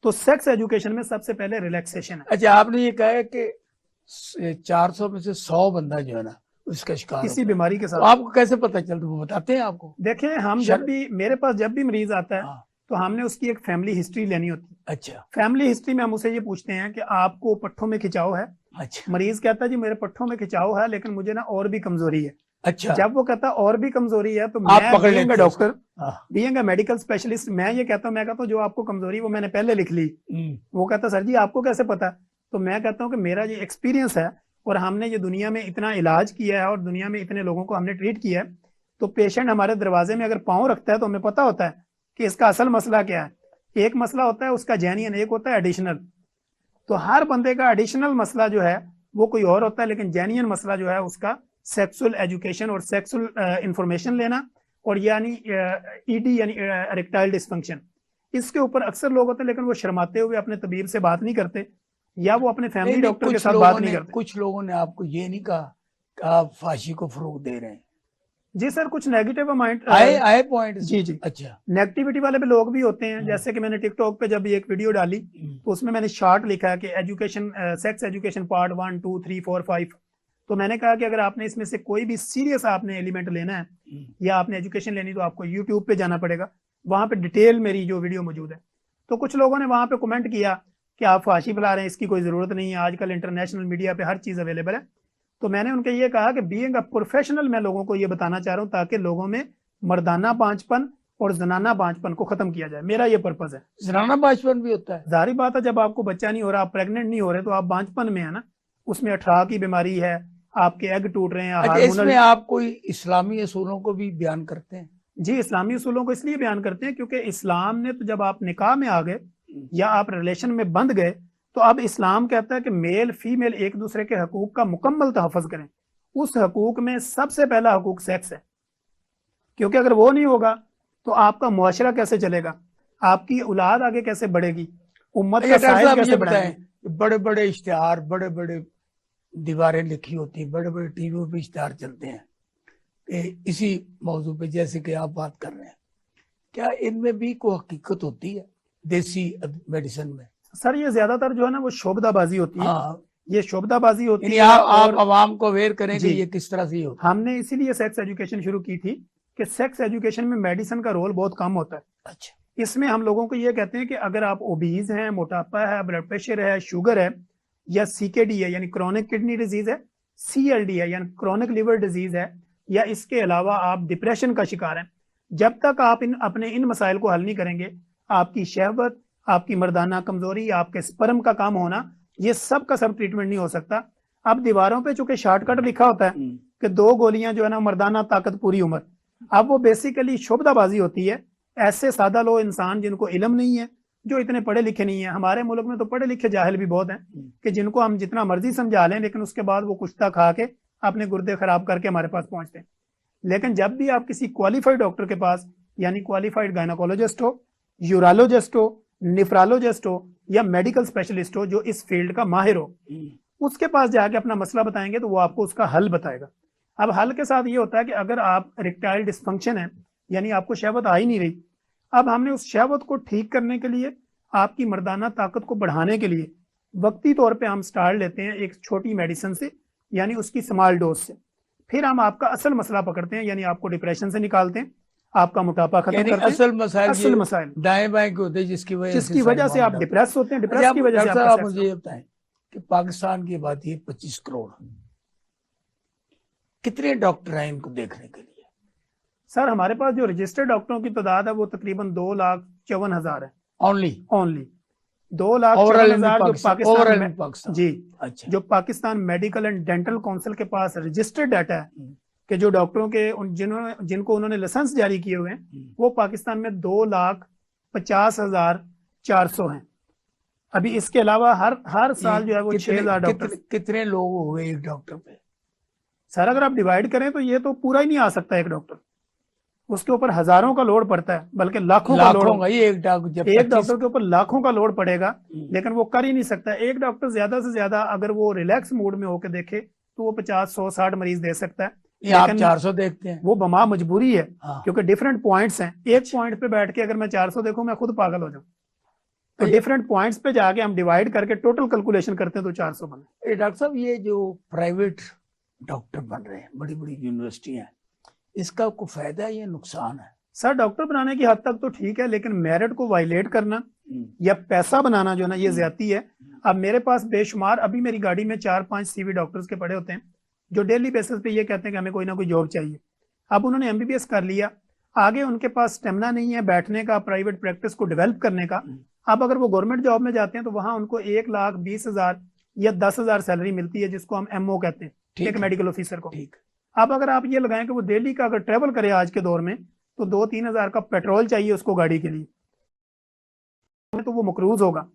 तो सेक्स एजुकेशन में सबसे पहले रिलैक्सेशन है। अच्छा, आपने ये कहा है कि 400 में से 100 बंदा जो है ना उसका शिकार किसी होता है। बीमारी के तो साथ। आपको कैसे पता चलता है, वो बताते हैं आपको? देखें, हम शर- जब भी, मेरे पास जब भी मरीज आता है, हाँ, तो हमने उसकी एक फैमिली हिस्ट्री लेनी होती है। अच्छा फैमिली हिस्ट्री में हम उसे ये पूछते हैं कि आपको पट्ठों में खिंचाव है? अच्छा मरीज कहता है जी मेरे पट्ठों में खिंचाव है, लेकिन मुझे ना और भी कमजोरी है। अच्छा, जब वो कहता है और भी कमजोरी है, तो आप मैं पकड़ लेते बीइंग हैं डॉक्टर, हाँ, बीइंग मेडिकल स्पेशलिस्ट, मैं ये कहता हूँ जो आपको कमजोरी वो मैंने पहले लिख ली। वो कहता सर जी आपको कैसे पता? तो मैं कहता हूँ कि मेरा ये एक्सपीरियंस है, और हमने ये दुनिया में इतना इलाज किया है और दुनिया में इतने लोगों को हमने ट्रीट किया है। तो पेशेंट हमारे दरवाजे में अगर पाँव रखता है तो हमें पता होता है कि इसका असल मसला क्या है। एक मसला होता है उसका जेन्युइन, एक होता है एडिशनल। तो हर बंदे का एडिशनल मसला जो है वो कोई और होता है, लेकिन जेन्युइन मसला जो है उसका सेक्सुअल एजुकेशन और सेक्सुअल इंफॉर्मेशन लेना, और यानी ईडी यानी इरेक्टाइल डिस्फंक्शन। इसके ऊपर अक्सर लोग होते हैं, लेकिन वो शर्माते हुए अपने तबीब से बात नहीं करते, या वो अपने फैमिली डॉक्टर के साथ बात नहीं करते। कुछ लोगों ने आपको ये नहीं कहा कि आप फांसी को फरोग दे रहे हैं? जी सर, कुछ नेगेटिव माइंड आए पॉइंट। जी जी, अच्छा, नेगेटिविटी वाले भी लोग भी होते हैं। जैसे कि मैंने टिकटॉक पे जब एक वीडियो डाली, तो उसमें मैंने शार्ट लिखा है कि एजुकेशन, सेक्स एजुकेशन पार्ट 1 2 3 4 5। तो मैंने कहा कि अगर आपने इसमें से कोई भी सीरियस आपने एलिमेंट लेना है या आपने एजुकेशन लेनी, तो आपको यूट्यूब पे जाना पड़ेगा, वहां पे डिटेल मेरी जो वीडियो मौजूद है। तो कुछ लोगों ने वहां पे कमेंट किया कि आप फांसी बुला रहे हैं, इसकी कोई जरूरत नहीं है, आजकल इंटरनेशनल मीडिया पे हर चीज अवेलेबल है। तो मैंने उनके ये कहा कि बीइंग अ प्रोफेशनल मैं लोगों को ये बताना चाह रहा हूँ, ताकि लोगों में मर्दाना बांझपन और जनाना बांझपन को खत्म किया जाए। मेरा ये पर्पज है। जनाना बांझपन भी होता है? जाहिर बात है, जब आपको बच्चा नहीं हो रहा, आप प्रेग्नेंट नहीं हो रहे, तो आप बांझपन में है ना। उसमें अठारह की बीमारी है, आपके एग टूट रहे हैं, अच्छा, हार्मोनल। इसमें आप कोई इस्लामी असूलों को भी बयान करते हैं? जी, इस्लामी उसूलों को इसलिए बयान करते हैं क्योंकि इस्लाम ने तो जब आप निकाह में आ गए या आप रिलेशन में बंध गए, तो अब इस्लाम कहता है कि मेल फीमेल एक दूसरे के हकूक का मुकम्मल तहफ़्फ़ुज़ करें। उस हकूक में सबसे पहला हकूक सेक्स है, क्योंकि अगर वो नहीं होगा तो आपका मुआशरा कैसे चलेगा, आपकी औलाद आगे कैसे बढ़ेगी, उम्मत का साइज कैसे बढ़ाएंगे। बड़े बड़े इश्तिहार, बड़े बड़े दीवारें लिखी होती, बड़े बड़े टीवी पे इश्तिहार चलते हैं इसी मौजू पे, जैसे कि आप बात कर रहे हैं, क्या इनमें भी कोई हकीकत होती है देसी मेडिसिन में? सर ये ज्यादातर जो है ना वो शोबदाबाजी होती है। हाँ, ये शोबदाबाजी होती है। आप आवाम को अवेयर करें कि ये किस तरह से होता है। हमने इसीलिए सेक्स एजुकेशन शुरू की थी कि सेक्स एजुकेशन में मेडिसिन का रोल बहुत कम होता है। अच्छा, इसमें हम लोगों को ये कहते हैं कि अगर आप ओबीज हैं, मोटापा है, ब्लड प्रेशर है, शुगर है, या सीकेडी है यानी क्रोनिक किडनी डिजीज है, सीएलडी है यानी क्रोनिक लिवर डिजीज है, या इसके अलावा आप डिप्रेशन का शिकार हैं, जब तक आप अपने इन मसाइल को हल नहीं करेंगे, आपकी शहवत, आपकी मर्दाना कमजोरी, आपके स्पर्म का काम होना, ये सब का सब ट्रीटमेंट नहीं हो सकता। अब दीवारों पे चूंकि शॉर्टकट लिखा होता है कि 2 गोलियां जो है ना मर्दाना ताकत पूरी उम्र, अब वो बेसिकली शोबदाबाजी होती है। ऐसे सादा लोग इंसान जिनको इल्म नहीं है, जो इतने पढ़े लिखे नहीं है, हमारे मुल्क में तो पढ़े लिखे जाहिल भी बहुत हैं कि जिनको हम जितना मर्जी समझा लें, लेकिन उसके बाद वो कुश्ता खा के अपने गुर्दे खराब करके हमारे पास पहुंचते हैं। लेकिन जब भी आप किसी क्वालिफाइड डॉक्टर के पास, यानी क्वालिफाइड गायनाकोलॉजिस्ट हो, यूरोलॉजिस्ट हो, निफ्रोलॉजिस्ट हो, या मेडिकल स्पेशलिस्ट हो जो इस फील्ड का माहिर हो, उसके पास जाके अपना मसला बताएंगे तो वो आपको उसका हल बताएगा। अब हल के साथ ये होता है कि अगर आप इरेक्टाइल डिस्फंक्शन है, यानी आपको शहवत आ ही नहीं रही, अब हमने उस शहवत को ठीक करने के लिए, आपकी मर्दाना ताकत को बढ़ाने के लिए वक्ती तौर पे हम स्टार्ट लेते हैं एक छोटी मेडिसिन से, यानी उसकी स्मॉल डोज से। फिर हम आपका असल मसला पकड़ते हैं, यानी आपको डिप्रेशन से निकालते हैं, आपका मोटापा खत्म करते हैं। असल मसाइल दाएं बाएं के होते हैं जिसकी वजह से आप डिप्रेस होते हैं। डिप्रेस की वजह से आप मुझे ये बताएं कि पाकिस्तान की बात ये 25 करोड़, कितने डॉक्टर हैं इनको देखने के लिए? सर हमारे पास जो रजिस्टर्ड डॉक्टरों की तादाद है वो तकरीबन 2,54,000 है। ओनली 2,54,000 जो पाकिस्तान पाकिस्तान जी। अच्छा, जो Pakistan medical and dental council के पास रजिस्टर्ड डाटा है कि जो डॉक्टरों के जिनको उन्होंने लाइसेंस जारी किए हुए हैं वो पाकिस्तान में 2,50,400 हैं। अभी इसके अलावा हर साल जो है वो 6,000 डॉक्टर। कितने लोग हुए एक डॉक्टर पे? सर अगर आप डिवाइड करें तो ये तो पूरा ही नहीं आ सकता एक डॉक्टर, उसके ऊपर हजारों का लोड पड़ता है, बल्कि लाखों का लोड। एक डॉक्टर के ऊपर लाखों का लोड पड़ेगा, लेकिन वो कर ही नहीं सकता। एक डॉक्टर ज्यादा से ज्यादा अगर वो रिलैक्स मूड में होकर देखे तो वो 50, 100, 60 मरीज दे सकता है। आप 400 देखते हैं, वो बमा मजबूरी है। हाँ। क्योंकि डिफरेंट पॉइंट्स हैं, एक पॉइंट पे बैठ के अगर मैं 400 देखूं मैं खुद पागल हो जाऊं। तो डिफरेंट पॉइंट्स पे जाके हम डिवाइड करके टोटल कैलकुलेशन करते हैं तो 400 बने। डॉक्टर साहब ये जो प्राइवेट डॉक्टर बन रहे हैं, बड़ी बड़ी यूनिवर्सिटियां, इसका कोई फायदा है या नुकसान है? सर डॉक्टर बनाने की हद तक तो ठीक है, लेकिन मेरिट को वायलेट करना या पैसा बनाना जो है ना, ये ज्यादती है। अब मेरे पास बेशुमार, अभी मेरी गाड़ी में 4-5 CV डॉक्टर्स के पड़े होते हैं जो डेली बेसिस पे ये कहते हैं कि हमें कोई ना कोई जॉब चाहिए। अब उन्होंने MBBS कर लिया, आगे उनके पास स्टेमिना नहीं है बैठने का, प्राइवेट प्रैक्टिस को डेवलप करने का। अब अगर वो गवर्नमेंट जॉब में जाते हैं तो वहां उनको 1,20,000 या 10,000 सैलरी मिलती है, जिसको हम MO कहते हैं, एक मेडिकल ऑफिसर को। अब अगर आप ये लगाएं कि वो डेली का अगर ट्रेवल करे आज के दौर में तो 2-3 हज़ार का पेट्रोल चाहिए उसको गाड़ी के लिए, तो वो मकरूज होगा,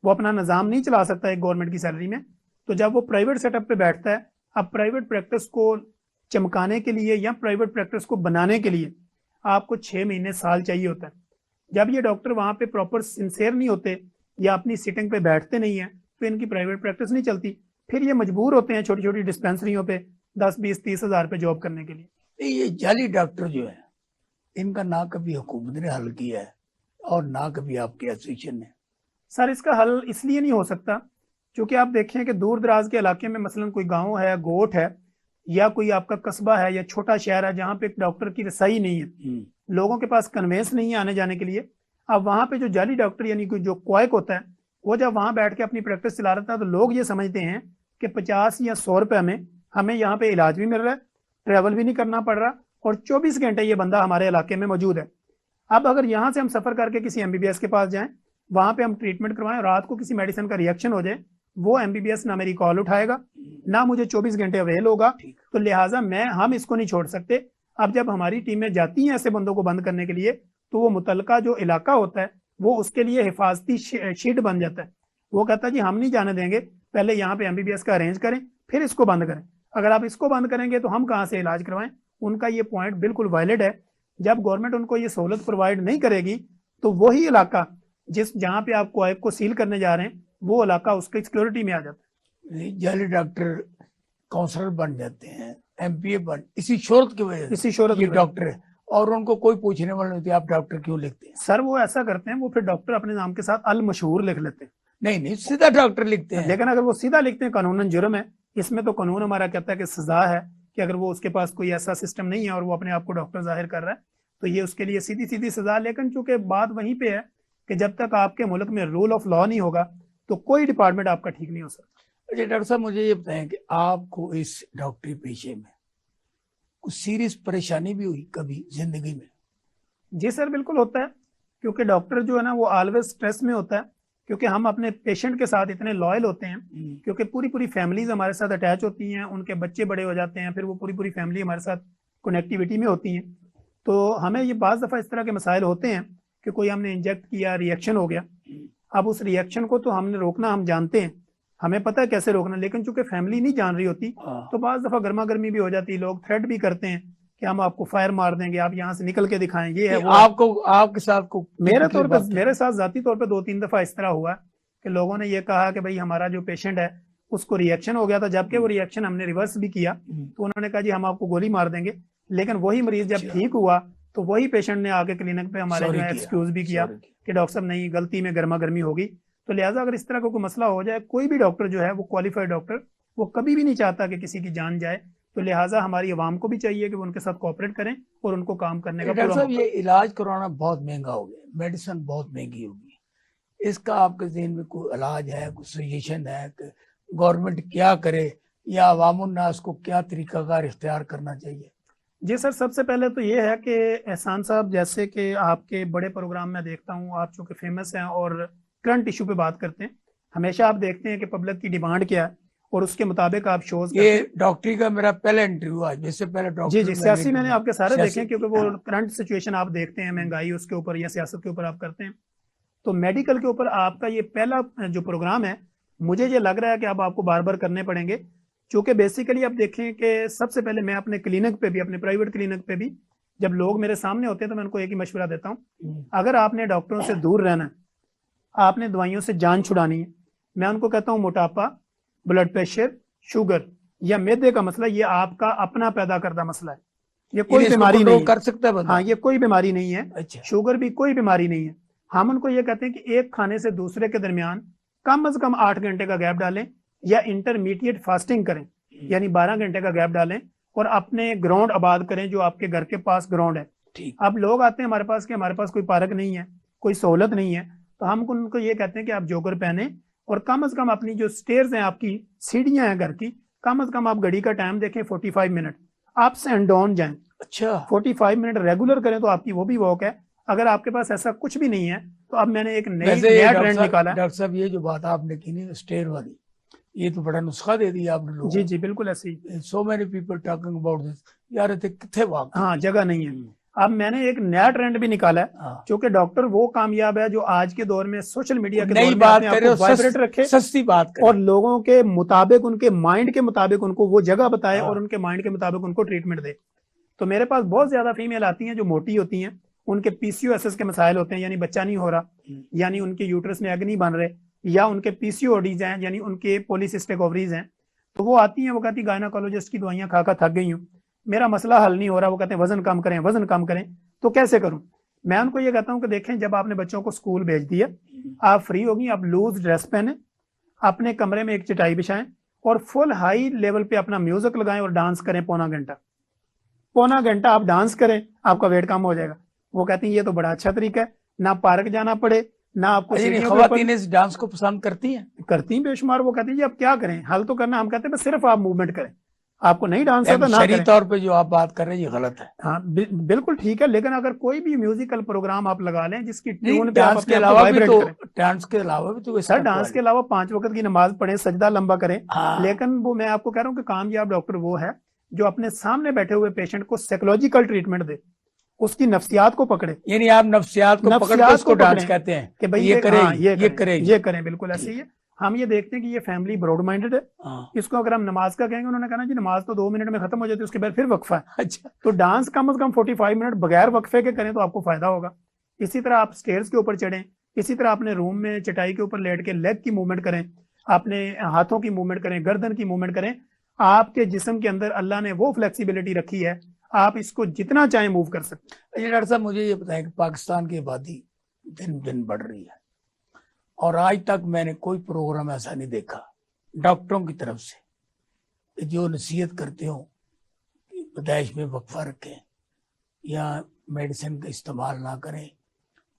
वो अपना निज़ाम नहीं चला सकता एक गवर्नमेंट की सैलरी में। तो जब वो प्राइवेट सेटअप पे बैठता है, अब प्राइवेट प्रैक्टिस को चमकाने के लिए या प्राइवेट प्रैक्टिस को बनाने के लिए आपको 6 महीने साल चाहिए होता है। जब ये डॉक्टर वहां पे प्रॉपर सिंसेयर नहीं होते या अपनी सिटिंग पे बैठते नहीं है तो इनकी प्राइवेट प्रैक्टिस नहीं चलती। फिर ये मजबूर होते हैं छोटी छोटी डिस्पेंसरियों पे 10, 20, 30 हज़ार पे जॉब करने के लिए। ये जाली डॉक्टर जो है, इनका ना कभी हुकूमत ने हल किया है और ना कभी आपके एसोसिएशन ने। सर इसका हल इसलिए नहीं हो सकता क्योंकि आप देखें कि दूर दराज के इलाके में मसलन कोई गांव है, गोठ है, या कोई आपका कस्बा है या छोटा शहर है जहाँ पे एक डॉक्टर की रसाई नहीं है, लोगों के पास कन्वेंस नहीं है आने जाने के लिए। अब वहां पे जो जाली डॉक्टर यानी कि जो क्वाइक होता है, वो जब वहां बैठ के अपनी प्रैक्टिस चला रहा था तो लोग ये समझते हैं कि 50 या 100 रुपये में हमें यहाँ पे इलाज भी मिल रहा है, ट्रैवल भी नहीं करना पड़ रहा और 24 घंटे ये बंदा हमारे इलाके में मौजूद है। अब अगर यहाँ से हम सफर करके किसी MBBS के पास जाएं, वहां पे हम ट्रीटमेंट करवाएं, रात को किसी मेडिसिन का रिएक्शन हो जाए, वो MBBS ना मेरी कॉल उठाएगा ना मुझे 24 घंटे अवेल होगा। तो लिहाजा हम इसको नहीं छोड़ सकते। अब जब हमारी टीमें जाती हैं ऐसे बंदों को बंद करने के लिए तो वो मुतलका जो इलाका होता है वो उसके लिए हिफाजती शीट बन जाता है। वो कहता है जी हम नहीं जाने देंगे, पहले यहाँ पे MBBS का अरेंज करें फिर इसको बंद करें। अगर आप इसको बंद करेंगे तो हम कहाँ से इलाज करवाएं। उनका ये पॉइंट बिल्कुल वैलिड है। जब गवर्नमेंट उनको ये सहूलत प्रोवाइड नहीं करेगी तो वही इलाका जहाँ पे आप क्वाइक को सील करने जा रहे हैं वो इलाका उसकी सिक्योरिटी में आ जाता है। जाली डॉक्टर काउंसलर बन जाते हैं, MPA बन, इसी शोहरत की वजह से, इसी शोहरत ये डॉक्टर है और उनको कोई पूछने वाला नहीं होती आप डॉक्टर क्यों लिखते हैं। सर वो ऐसा करते हैं, वो फिर डॉक्टर अपने नाम के साथ अल मशहूर लिख लेते हैं। नहीं सीधा डॉक्टर लिखते हैं। लेकिन अगर वो सीधा लिखते हैं कानूनन जुर्म है। इसमें तो कानून हमारा कहता है कि सजा है कि अगर वो उसके पास कोई ऐसा सिस्टम नहीं है और वो अपने आप को डॉक्टर जाहिर कर रहा है तो ये उसके लिए सीधी सीधी सजा। लेकिन चूंकि बात वहीं पे है कि जब तक आपके मुल्क में रूल ऑफ लॉ नहीं होगा तो कोई डिपार्टमेंट आपका ठीक नहीं हो सकता। अच्छा डॉक्टर साहब मुझे ये बताएं कि आपको इस डॉक्टरी पेशे में कुछ सीरियस परेशानी भी हुई कभी जिंदगी में? जी सर बिल्कुल होता है, क्योंकि डॉक्टर जो है ना वो ऑलवेज स्ट्रेस में होता है, क्योंकि हम अपने पेशेंट के साथ इतने लॉयल होते हैं, क्योंकि पूरी पूरी फैमिलीज हमारे साथ अटैच होती हैं, उनके बच्चे बड़े हो जाते हैं, फिर वो पूरी पूरी फैमिली हमारे साथ कनेक्टिविटी में होती हैं। तो हमें ये बाज़ दफ़ा इस तरह के मसाइल होते हैं कि कोई हमने इंजेक्ट किया, रिएक्शन हो गया। अब उस रिएक्शन को तो हमने रोकना, हम जानते हैं, हमें पता है कैसे रोकना, लेकिन चूंकि फैमिली नहीं जान रही होती तो बाज़ दफ़ा गर्मा गर्मी भी हो जाती है। लोग थ्रेट भी करते हैं कि हम आपको फायर मार देंगे, आप यहाँ से निकल के दिखाएं, ये है वो। आपके साथ को मेरे साथ जाती तौर पे 2-3 दफ़ा इस तरह हुआ कि लोगों ने ये कहा कि भाई हमारा जो पेशेंट है उसको रिएक्शन हो गया था, जबकि वो रिएक्शन हमने रिवर्स भी किया तो उन्होंने कहा जी हम आपको गोली मार देंगे। लेकिन वही मरीज जब ठीक हुआ तो वही पेशेंट ने आके क्लिनिक पे हमारे जो एक्सक्यूज भी किया कि डॉक्टर साहब नहीं, गलती में गर्मा गर्मी होगी। तो लिहाजा अगर इस तरह का कोई मसला हो जाए, कोई भी डॉक्टर जो है वो क्वालिफाइड डॉक्टर वो कभी भी नहीं चाहता कि किसी की जान जाए। तो लिहाजा हमारी आवाम को भी चाहिए कि वो उनके साथ कोऑपरेट करें और उनको काम करने का डॉक्टर साहब ये इलाज करवाना बहुत महंगा हो गया, मेडिसिन बहुत महंगी होगी, इसका आपके ज़हन में कोई इलाज है, कोई सजेशन है कि गवर्नमेंट क्या करे या अवामुन्नास को क्या तरीकाकार इख्तियार करना चाहिए? जी सर, सबसे पहले तो ये है कि एहसान साहब, जैसे कि आपके बड़े प्रोग्राम में देखता हूँ, आप चूँकि फेमस हैं और करंट इशू पे बात करते हैं, हमेशा आप देखते हैं कि पब्लिक की डिमांड क्या है और उसके मुताबिक आप शोज ये डॉक्टरी का मेरा पहला इंटरव्यू आज, इससे पहले जी जी, सियासी मैंने आपके सारे देखे हैं, क्योंकि वो हाँ। करंट सिचुएशन आप देखते हैं, महंगाई उसके ऊपर या सियासत के ऊपर आप करते हैं। तो मेडिकल के ऊपर आपका ये पहला जो प्रोग्राम है, मुझे ये लग रहा है कि अब आपको बार बार करने पड़ेंगे, क्योंकि बेसिकली आप देखें कि सबसे पहले मैं अपने क्लिनिक पे भी, अपने प्राइवेट क्लिनिक पे भी, जब लोग मेरे सामने होते हैं तो मैं उनको एक ही मशवरा देता हूँ, अगर आपने डॉक्टरों से दूर रहना है, आपने दवाइयों से जान छुड़ानी है, मैं उनको कहता हूँ मोटापा, ब्लड प्रेशर, शुगर या मैदे का मसला, ये आपका अपना पैदा करदा मसला है, ये कोई बीमारी नहीं कर सकता है बंदा। हाँ, ये कोई बीमारी नहीं है। अच्छा। शुगर भी कोई बीमारी नहीं है। हम उनको ये कहते हैं कि एक खाने से दूसरे के दरमियान कम से कम 8 घंटे का गैप डालें या इंटरमीडिएट फास्टिंग करें, यानी 12 घंटे का गैप डालें और अपने ग्राउंड आबाद करें जो आपके घर के पास ग्राउंड है। ठीक। अब लोग आते हैं हमारे पास कि हमारे पास कोई पार्क नहीं है, कोई सहूलत नहीं है, तो हम उनको ये कहते हैं कि आप जोगर पहने और कम से कम अपनी जो स्टेयर्स हैं, आपकी सीढ़ियां हैं घर की, कम से कम आप घड़ी का टाइम देखें 45 मिनट, अप्स एंड डाउन जाएं। अच्छा। 45 मिनट रेगुलर करें तो आपकी वो भी वॉक है। अगर आपके पास ऐसा कुछ भी नहीं है तो अब मैंने एक नया ट्रेंड निकाला है। डॉक्टर साहब, ये जो बात आपने की नहीं स्टेयर वाली, ये तो बड़ा नुस्खा दे दिया आपने लोगों। जी जी, बिल्कुल ऐसे ही। So many people talking about this, यार कितने वाक। हाँ, जगह नहीं है। अब मैंने एक नया ट्रेंड भी निकाला है, क्योंकि डॉक्टर वो कामयाब है जो आज के दौर में सोशल मीडिया के नई बात करे, वाइब्रेट रखे, सस्ती बात करे और लोगों के मुताबिक, उनके माइंड के मुताबिक उनको वो जगह बताए और उनके माइंड के मुताबिक उनको ट्रीटमेंट दे। तो मेरे पास बहुत ज्यादा फीमेल आती हैं जो मोटी होती हैं, उनके पीसीओएस के मसाइल होते हैं, यानी बच्चा नहीं हो रहा, यानी उनके यूट्रस में एग नहीं बन रहे, या उनके पीसीओडीज हैं, यानी उनके पॉलीसिस्टिक ओवरीज हैं। तो वो आती हैं, वो कहती गायनाकोलॉजिस्ट की दवाइयां खा खा थक गई हूँ, मेरा मसला हल नहीं हो रहा। वो कहते हैं वजन कम करें, वजन कम करें, तो कैसे करूं? मैं उनको ये कहता हूं कि देखें, जब आपने बच्चों को स्कूल भेज दिया, आप फ्री होगी, आप लूज ड्रेस पहने, अपने कमरे में एक चटाई बिछाएं और फुल हाई लेवल पे अपना म्यूजिक लगाएं और डांस करें पौना घंटा आप डांस करें, आपका वेट कम हो जाएगा। वो कहती हैं ये तो बड़ा अच्छा तरीका है, ना पार्क जाना पड़े, ना आपको। खवातीन इस डांस को पसंद करती हैं बेशुमार। वो कहती हैं जी अब क्या करें, हल तो करना। हम कहते हैं बस सिर्फ आप मूवमेंट करें, आपको नहीं डांस आता ना करें। तौर पे जो आप बात कर रहे हैं ये गलत है। हाँ, बिल्कुल ठीक है, लेकिन अगर कोई भी म्यूजिकल प्रोग्राम आप लगा लें जिसकी ट्यून पे डांस के अलावा भी तो सर, डांस के अलावा 5 वक्त की नमाज पढ़ें, सजदा लंबा करें। लेकिन वो मैं आपको कह रहा हूँ कि कामयाब डॉक्टर वो है जो अपने सामने बैठे हुए पेशेंट को साइकोलॉजिकल ट्रीटमेंट दे, उसकी नफ्सियात को पकड़े। यानी आप नफ्सियात को पकड़ के उसको डांस कहते हैं कि भाई ये करें, बिल्कुल ऐसे ही है। हम ये देखते हैं कि ये फैमिली ब्रॉड माइंडेड है। इसको अगर हम नमाज का कहेंगे, उन्होंने कहा जी नमाज तो 2 मिनट में खत्म हो जाती है, उसके बाद फिर वक्फा है। अच्छा। तो डांस कम से कम 45 मिनट बगैर वक्फे के करें तो आपको फायदा होगा। इसी तरह आप स्टेयर्स के ऊपर चढ़ें, इसी तरह अपने रूम में चटाई के ऊपर लेट के लेग की मूवमेंट करें, अपने हाथों की मूवमेंट करें, गर्दन की मूवमेंट करें। आपके जिस्म के अंदर अल्लाह ने वो फ्लेक्सिबिलिटी रखी है, आप इसको जितना चाहें मूव कर सकते हैं। डॉक्टर साहब, मुझे ये बताएं कि पाकिस्तान की आबादी दिन दिन बढ़ रही है और आज तक मैंने कोई प्रोग्राम ऐसा नहीं देखा डॉक्टरों की तरफ से कि जो नसीहत करते हो कि पैदाइश में वक्फा रखें या मेडिसिन का इस्तेमाल ना करें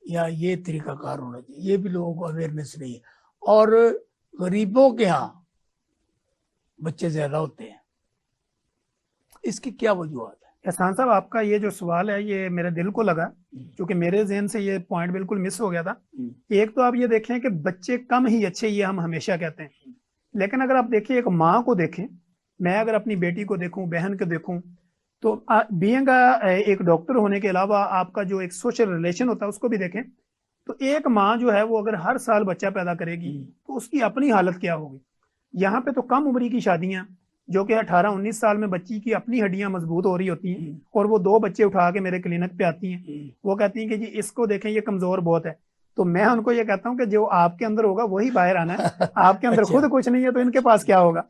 या ये तरीकाकार होना चाहिए। ये भी लोगों को अवेयरनेस नहीं है। और गरीबों के यहाँ बच्चे ज्यादा होते हैं, इसकी क्या वजूहत है? एहसान साहब, आपका ये जो सवाल है ये मेरे दिल को लगा, क्योंकि मेरे जहन से ये पॉइंट बिल्कुल मिस हो गया था। एक तो आप ये देखें कि बच्चे कम ही अच्छे, ये हम हमेशा कहते हैं, लेकिन अगर आप देखें एक माँ को देखें, मैं अगर अपनी बेटी को देखूं, बहन को देखूं, तो बीइंग एक डॉक्टर होने के अलावा आपका जो एक सोशल रिलेशन होता है उसको भी देखें, तो एक माँ जो है वो अगर हर साल बच्चा पैदा करेगी तो उसकी अपनी हालत क्या होगी। यहाँ पे तो कम उम्री की शादियां जो कि 18-19 साल में बच्ची की अपनी हड्डियां मजबूत हो रही होती हैं और वो 2 बच्चे उठा के मेरे क्लिनिक पे आती हैं, वो कहती हैं कि जी इसको देखें ये कमजोर बहुत है। तो मैं उनको ये कहता हूँ कि जो आपके अंदर होगा वही बाहर आना है, आपके अंदर खुद कुछ नहीं है तो इनके पास क्या होगा।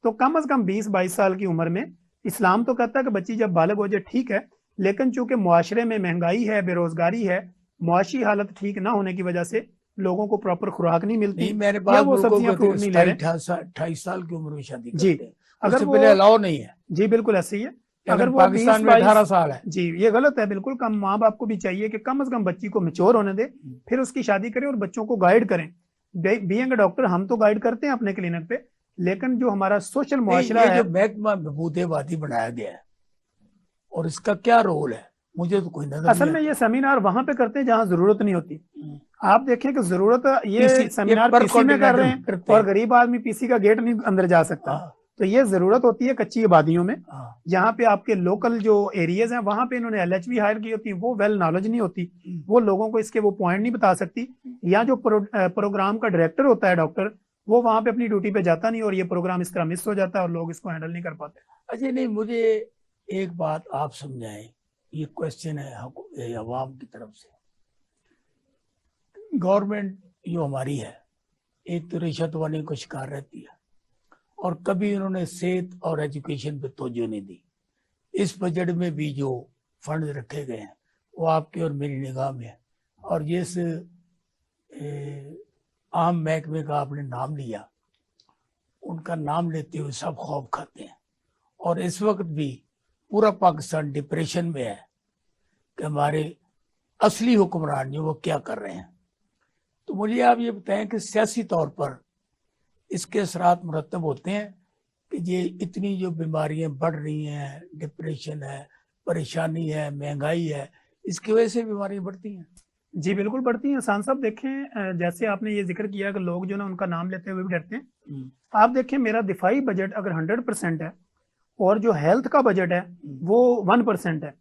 तो कम से कम 20-22 साल की उम्र में इस्लाम तो कहता है कि बच्ची जब बालिग हो जाए ठीक है, लेकिन चूंकि मुआशरे में महंगाई है, बेरोजगारी है, मुआशी हालत ठीक ना होने की वजह से लोगों को प्रॉपर खुराक नहीं मिलती, मेरे पास वो सब्जियां फ्रूट नहीं ले रहे। 28 साल की उम्र में शादी जी, अगर वो अलाउ नहीं है। जी बिल्कुल ऐसे ही है। अगर वो पाकिस्तान में 18 साल है जी, ये गलत है बिल्कुल। कम माँ बाप को भी चाहिए कि कम से कम बच्ची को मैच्योर होने दे, फिर उसकी शादी करें और बच्चों को गाइड करें। बीइंग अ डॉक्टर हम तो गाइड करते हैं अपने क्लिनिक पे, लेकिन जो हमारा सोशल मुआशरा है, जो महकमा महबूदेबादी बनाया गया है और इसका क्या रोल है मुझे तो कोई नजर असल नहीं में ये सेमिनार वहां पे करते हैं जहां जरूरत नहीं होती। आता। आप देखें कि जरूरत ये PC सेमिनार पर पीसी में कर रहे हैं करते और हैं। गरीब आदमी पीसी का गेट नहीं अंदर जा सकता। हाँ, तो ये जरूरत होती है कच्ची आबादियों में, हाँ, जहाँ पे आपके लोकल जो एरियाज हैं वहां पे इन्होंने LHV हायर की होती है, वो वेल नॉलेज नहीं होती, वो लोगों को इसके वो पॉइंट नहीं बता सकती, या जो प्रोग्राम का डायरेक्टर होता है डॉक्टर, वो वहां पे अपनी ड्यूटी पे जाता नहीं और ये प्रोग्राम इस तरह मिस हो जाता है और लोग इसको हैंडल नहीं कर पाते। अच्छा नहीं, मुझे एक बात आप समझाएं, ये क्वेश्चन है अवाम की तरफ से। गवर्नमेंट जो हमारी है, एक तो रिश्वत वाले को शिकार रहती है और कभी इन्होंने सेहत और एजुकेशन पे तवज्जो नहीं दी। इस बजट में भी जो फंड रखे गए हैं वो आपकी और मेरी निगाह में है, और जिस आम महकमे का आपने नाम लिया, उनका नाम लेते हुए सब खौफ खाते हैं। और इस वक्त भी पूरा पाकिस्तान डिप्रेशन में है कि हमारे असली हुक्मरान जो वो क्या कर रहे हैं। तो मुझे आप ये बताएं कि सियासी तौर पर इसके असरात मुरतब होते हैं कि ये इतनी जो बीमारियां बढ़ रही हैं, डिप्रेशन है, परेशानी है, महंगाई है, इसकी वजह से बीमारियां बढ़ती हैं। जी बिल्कुल बढ़ती हैं। खान साहब देखें, जैसे आपने ये जिक्र किया कि लोग जो ना उनका नाम लेते हुए भी डरते हैं, आप देखें मेरा दिफाई बजट अगर 100% है और जो हेल्थ का बजट है वो 1% है।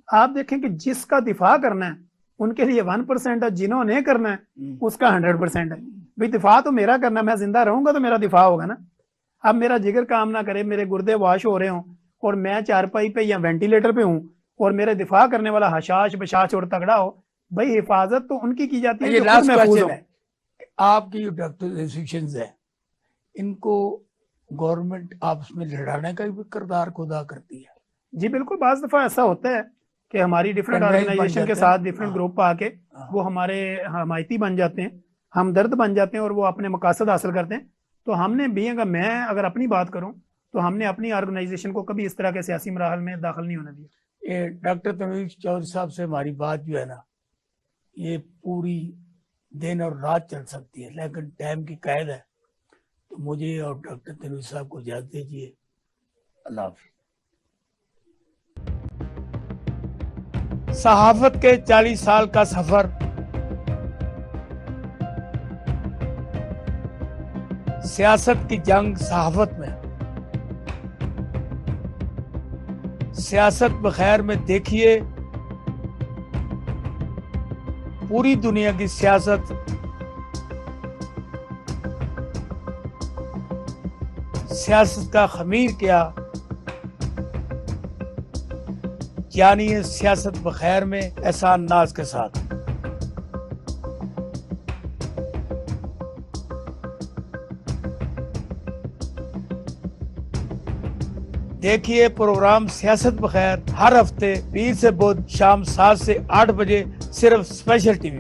आप देखें कि जिसका दिफा करना है उनके लिए 1% है, जिन्होंने करना है उसका 100% है। भाई दिफा तो मेरा करना है, मैं जिंदा रहूंगा तो मेरा दिफा होगा ना। अब मेरा जिगर काम ना करे, मेरे गुर्दे वाश हो रहे हों और मैं चारपाई पे या वेंटिलेटर पे हूं और मेरे दिफा करने वाला हशाश बशाश और तगड़ा हो, भाई हिफाजत तो उनकी की जाती है ये जो लास्ट खुद महफूज क्वेश्चन हो। है, आपकी जो डॉक्टर इंस्टीट्यूशंस है, इनको गवर्नमेंट आपस में लड़ाने का भी किरदार को अदा करती है। जी बिल्कुल, बाज दफा ऐसा होता है कि हमारी डिफरेंट Converge बन ऑर्गेनाइजेशन के जाते साथ हैं। डिफरेंट हाँ। ग्रुप आके वो हमारे हमायती बन जाते हैं, हमदर्द बन जाते हैं और वो अपने मकासद हासिल करते हैं। तो हमने भी, अगर अपनी बात करूं तो हमने अपनी ऑर्गेनाइजेशन को कभी इस तरह के सियासी मराहल में दाखिल नहीं होने दिया। ये डॉक्टर तमीम चौधरी साहब से हमारी बात जो है ना, ये पूरी दिन और रात चल सकती है, लेकिन टाइम की कैद है। तो मुझे और डॉक्टर तमीम साहब को इजाजत दीजिए। अल्लाह हाफिज। सहाफत के 40 साल का सफर, सियासत की जंग सहाफत में, सियासत बखैर में देखिए पूरी दुनिया की सियासत का खमीर क्या, यानी ये सियासत बखैर में एहसान नाज के साथ। देखिए प्रोग्राम सियासत बखैर हर हफ्ते 20 से बुध शाम 7 से 8 बजे सिर्फ स्पेशल टीवी।